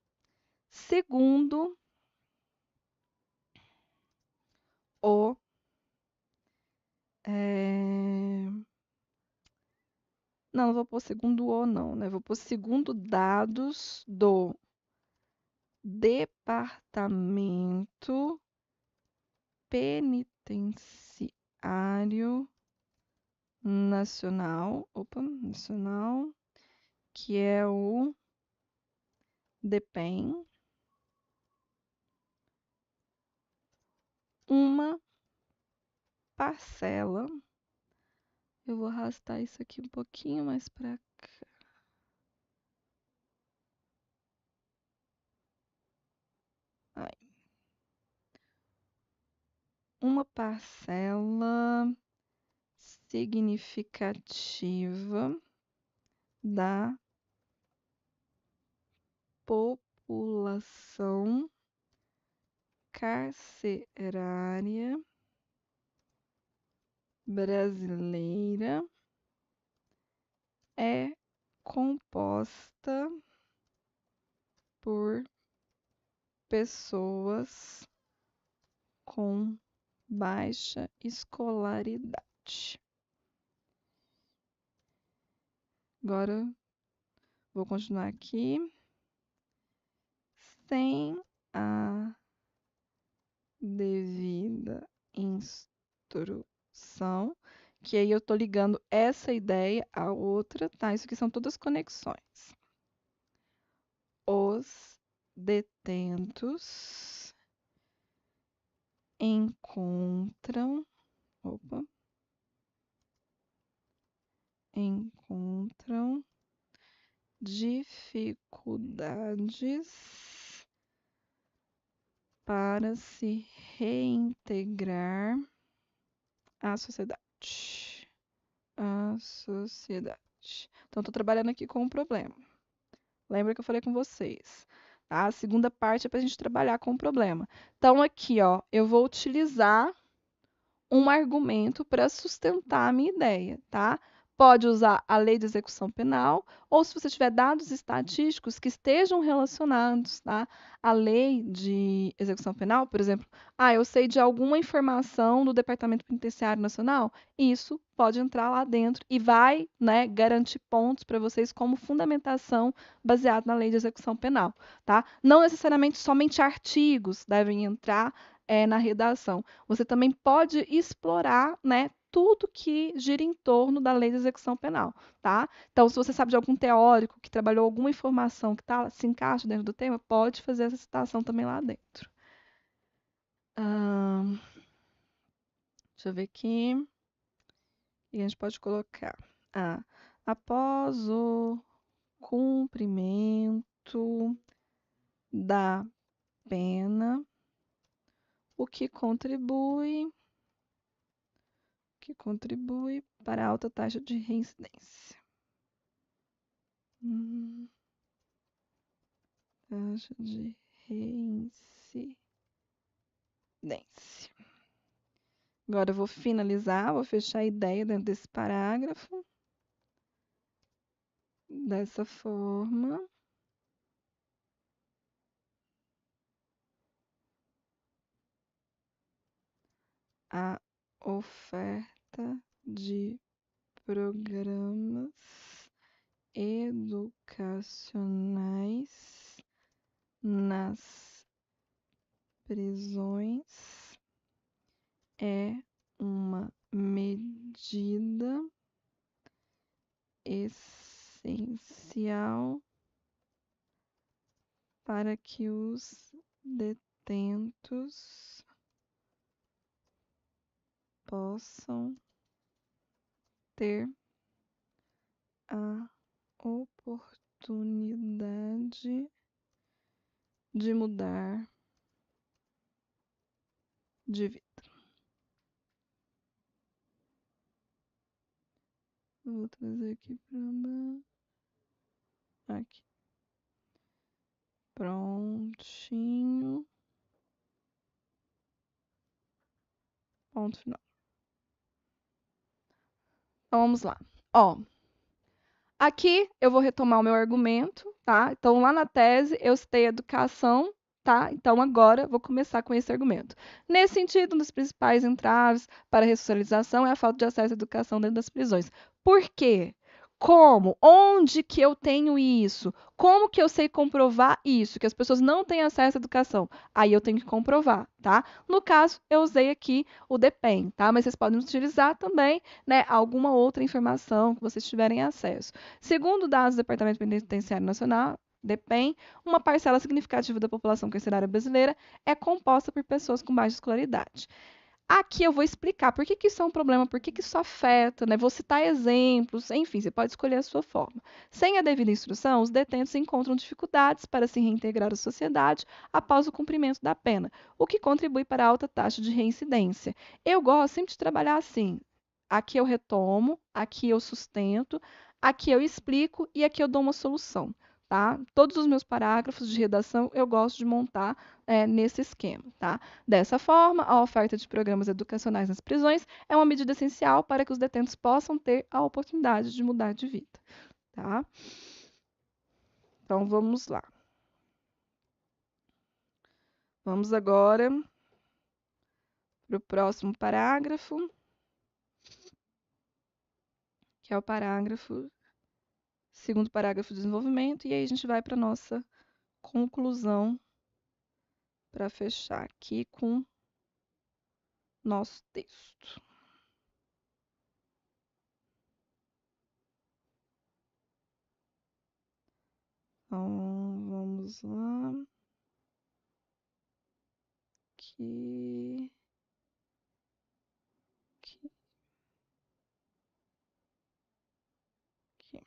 Segundo o não vou pôr segundo o, não, né? Vou pôr segundo dados do Departamento Penitenciário Nacional, que é o DEPEN, uma parcela. Eu vou arrastar isso aqui um pouquinho mais para cá. Ai. Uma parcela significativa da população carcerária brasileira é composta por pessoas com baixa escolaridade. Agora vou continuar aqui. Sem a devida instrução, que aí eu tô ligando essa ideia à outra, tá? Isso aqui são todas conexões. Os detentos encontram dificuldades para se reintegrar à sociedade. Então, estou trabalhando aqui com um problema. Lembra que eu falei com vocês? Tá? A segunda parte é para a gente trabalhar com o problema. Então, aqui, ó, eu vou utilizar um argumento para sustentar a minha ideia, tá? Pode usar a lei de execução penal, ou se você tiver dados estatísticos que estejam relacionados, tá? À lei de execução penal, por exemplo, eu sei de alguma informação do Departamento Penitenciário Nacional, isso pode entrar lá dentro e vai, né, garantir pontos para vocês como fundamentação baseado na lei de execução penal, tá? Não necessariamente somente artigos devem entrar na redação. Você também pode explorar, né, tudo que gira em torno da lei de execução penal, tá? Então, se você sabe de algum teórico que trabalhou alguma informação que se encaixa dentro do tema, pode fazer essa citação também lá dentro. Deixa eu ver aqui. E a gente pode colocar. Após o cumprimento da pena, o que contribui para a alta taxa de reincidência. Taxa de reincidência. Agora eu vou finalizar, vou fechar a ideia dentro desse parágrafo. Dessa forma. A oferta de programas educacionais nas prisões é uma medida essencial para que os detentos possam ter a oportunidade de mudar de vida. Vou trazer aqui para aqui. Prontinho. Ponto final. Então vamos lá. Ó, aqui eu vou retomar o meu argumento, tá? Então lá na tese eu citei educação, tá? Então agora vou começar com esse argumento. Nesse sentido, um dos principais entraves para a ressocialização é a falta de acesso à educação dentro das prisões. Por quê? Como? Onde que eu tenho isso? Como que eu sei comprovar isso? Que as pessoas não têm acesso à educação. Aí eu tenho que comprovar, tá? No caso, eu usei aqui o DPEM, tá? Mas vocês podem utilizar também, né, alguma outra informação que vocês tiverem acesso. Segundo dados do Departamento Penitenciário Nacional, DPEM, uma parcela significativa da população carcerária brasileira é composta por pessoas com baixa escolaridade. Aqui eu vou explicar por que, que isso é um problema, por que, que isso afeta, né? Vou citar exemplos, enfim, você pode escolher a sua forma. Sem a devida instrução, os detentos encontram dificuldades para se reintegrar à sociedade após o cumprimento da pena, o que contribui para a alta taxa de reincidência. Eu gosto sempre de trabalhar assim. Aqui eu retomo, aqui eu sustento, aqui eu explico e aqui eu dou uma solução. Tá? Todos os meus parágrafos de redação eu gosto de montar nesse esquema. Tá? Dessa forma, a oferta de programas educacionais nas prisões é uma medida essencial para que os detentos possam ter a oportunidade de mudar de vida. Tá? Então vamos lá. Vamos agora para o próximo parágrafo, que é o segundo parágrafo de desenvolvimento, e aí a gente vai para a nossa conclusão para fechar aqui com nosso texto. Então, vamos lá. Aqui. Aqui. Aqui.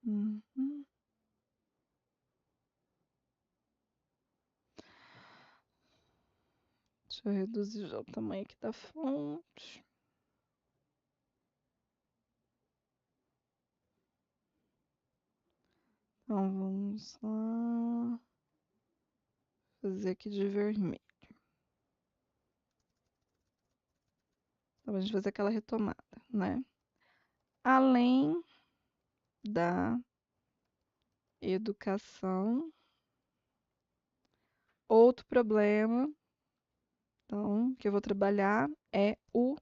Uhum. Deixa eu reduzir já o tamanho aqui da fonte. Então, vamos lá. Fazer aqui de vermelho. Então, a gente fazer aquela retomada, né? Além da educação, outro problema, então, que eu vou trabalhar é o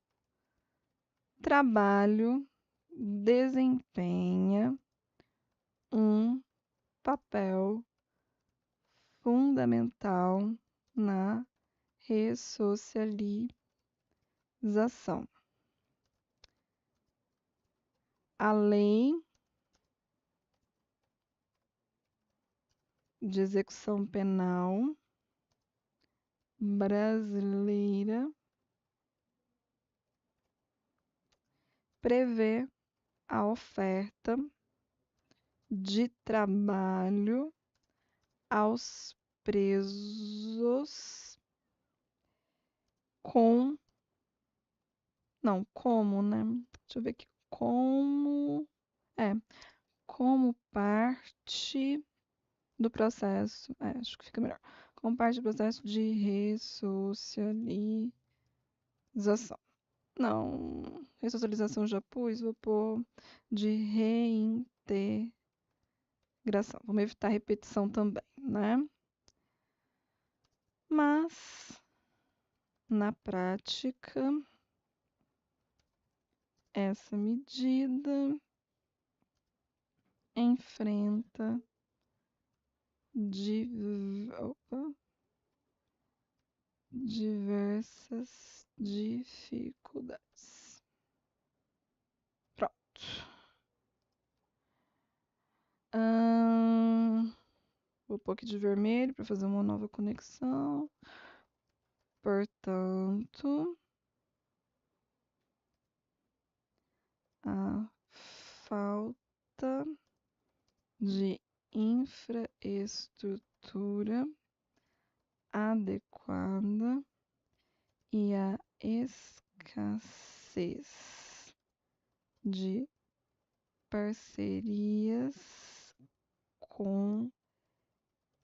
trabalho desempenha um papel fundamental na ressocialização. A lei de execução penal brasileira prevê a oferta de trabalho aos presos com. Não, como, né? Deixa eu ver aqui. Como. É. como parte do processo, acho que fica melhor, como parte do processo de ressocialização. Não, ressocialização já pus, vou pôr de reintegração. Vamos evitar repetição também, né? Mas, na prática, essa medida enfrenta diversas dificuldades. Pronto. Vou pôr aqui de vermelho para fazer uma nova conexão. Portanto, a falta de infraestrutura adequada e a escassez de parcerias com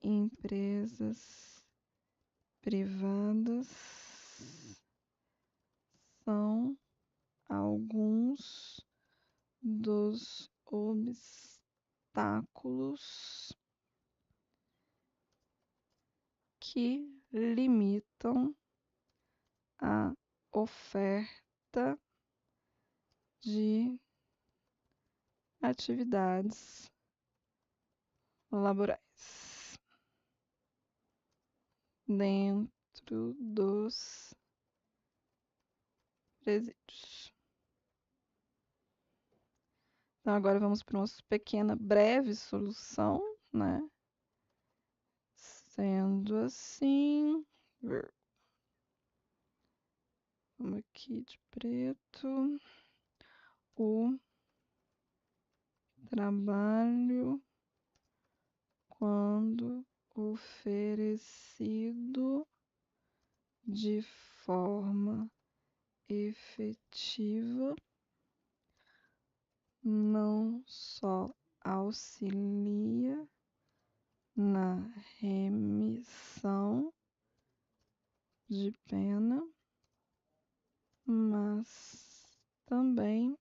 empresas privadas são alguns dos obstáculos que limitam a oferta de atividades laborais dentro dos presídios. Então, agora vamos para uma pequena, breve solução, né? Sendo assim, vamos aqui de preto, o trabalho, quando oferecido de forma efetiva, não só auxilia na remissão de pena, mas também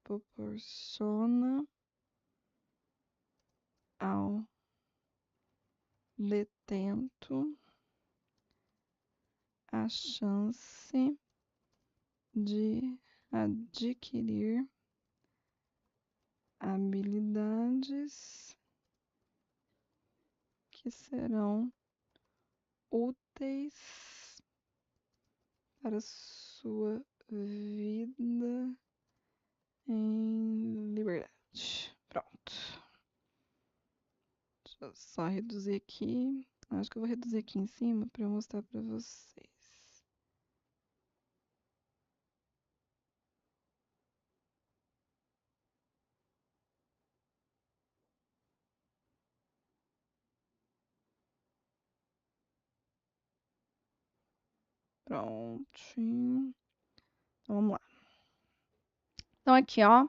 proporciona ao detento a chance de adquirir habilidades que serão úteis para sua vida em liberdade. Pronto. Deixa eu só reduzir aqui. Acho que eu vou reduzir aqui em cima para eu mostrar para vocês. Prontinho. Então, vamos lá. Então, aqui, ó.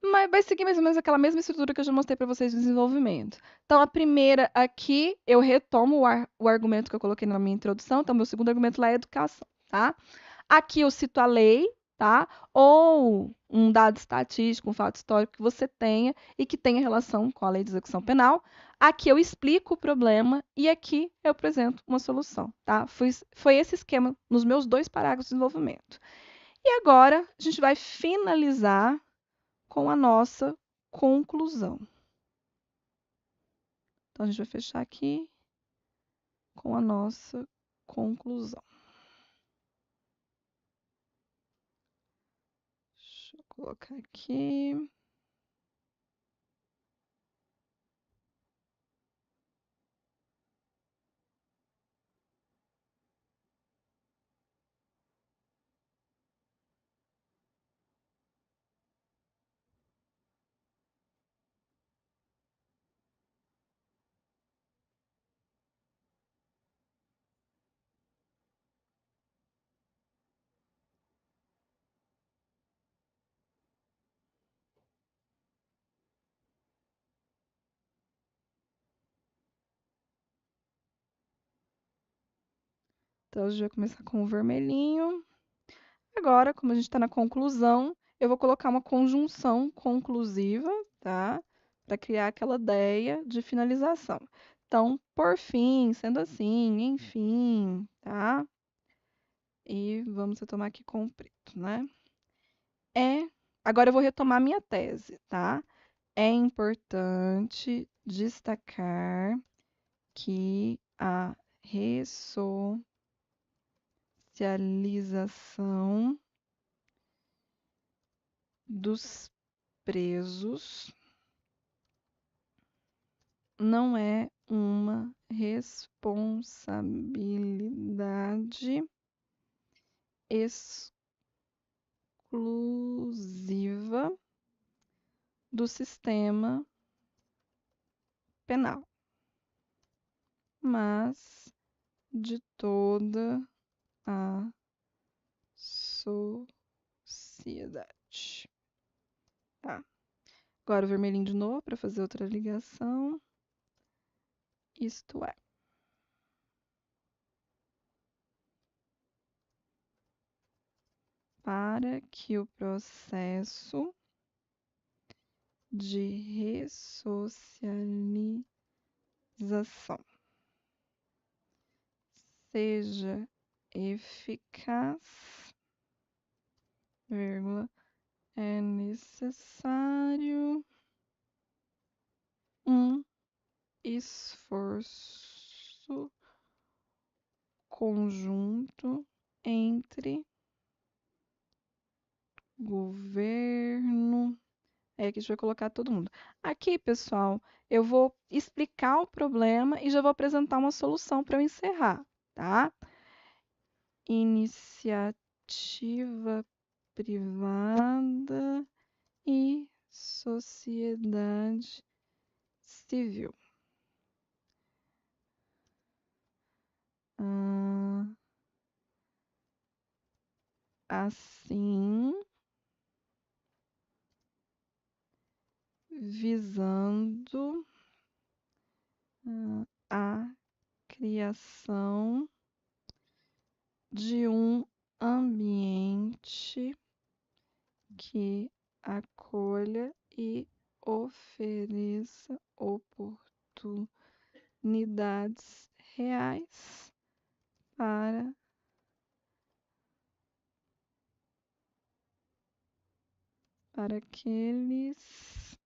Mas vai seguir mais ou menos aquela mesma estrutura que eu já mostrei para vocês de desenvolvimento. Então, a primeira aqui, eu retomo o argumento que eu coloquei na minha introdução. Então, meu segundo argumento lá é educação, tá? Aqui eu cito a lei, tá? Ou um dado estatístico, um fato histórico que você tenha e que tenha relação com a lei de execução penal. Aqui eu explico o problema e aqui eu apresento uma solução, tá? Foi esse esquema nos meus 2 parágrafos de desenvolvimento. E agora a gente vai finalizar com a nossa conclusão. Então, a gente vai fechar aqui com a nossa conclusão. Deixa eu colocar aqui. Então, a gente vai começar com o vermelhinho. Agora, como a gente está na conclusão, eu vou colocar uma conjunção conclusiva, tá? Para criar aquela ideia de finalização. Então, por fim, sendo assim, enfim, tá? E vamos retomar aqui com o preto, né? Agora eu vou retomar minha tese, tá? É importante destacar que a ressocialização dos presos não é uma responsabilidade exclusiva do sistema penal, mas de toda a sociedade. Tá. Agora o vermelhinho de novo para fazer outra ligação. Isto é, para que o processo de ressocialização seja eficaz, vírgula, é necessário um esforço conjunto entre governo. É que a gente vai colocar todo mundo. Aqui, pessoal, eu vou explicar o problema e já vou apresentar uma solução para eu encerrar, tá? Iniciativa privada e sociedade civil. Assim, visando a criação de um ambiente que acolha e ofereça oportunidades reais para aqueles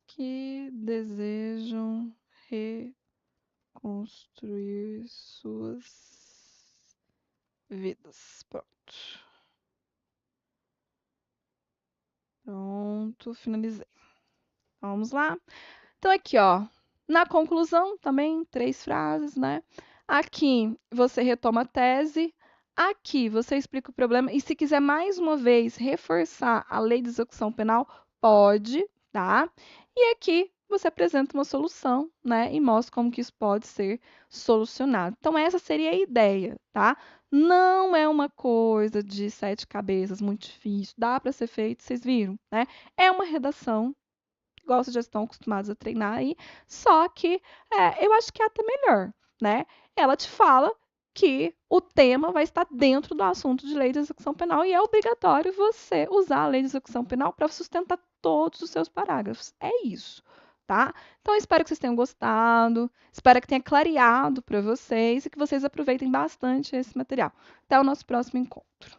que desejam reconstruir suas vidas. Pronto, finalizei. Vamos lá? Então, aqui, ó, na conclusão, também 3 frases, né? Aqui você retoma a tese, aqui você explica o problema, e se quiser mais uma vez reforçar a lei de execução penal, pode, tá? E aqui você apresenta uma solução, né? E mostra como que isso pode ser solucionado. Então, essa seria a ideia, tá? Não é uma coisa de 7 cabeças, muito difícil, dá para ser feito, vocês viram, né? É uma redação igual vocês já estão acostumados a treinar aí, só que eu acho que é até melhor, né? Ela te fala que o tema vai estar dentro do assunto de lei de execução penal e é obrigatório você usar a lei de execução penal para sustentar todos os seus parágrafos. É isso, tá? Então, eu espero que vocês tenham gostado, espero que tenha clareado para vocês e que vocês aproveitem bastante esse material. Até o nosso próximo encontro.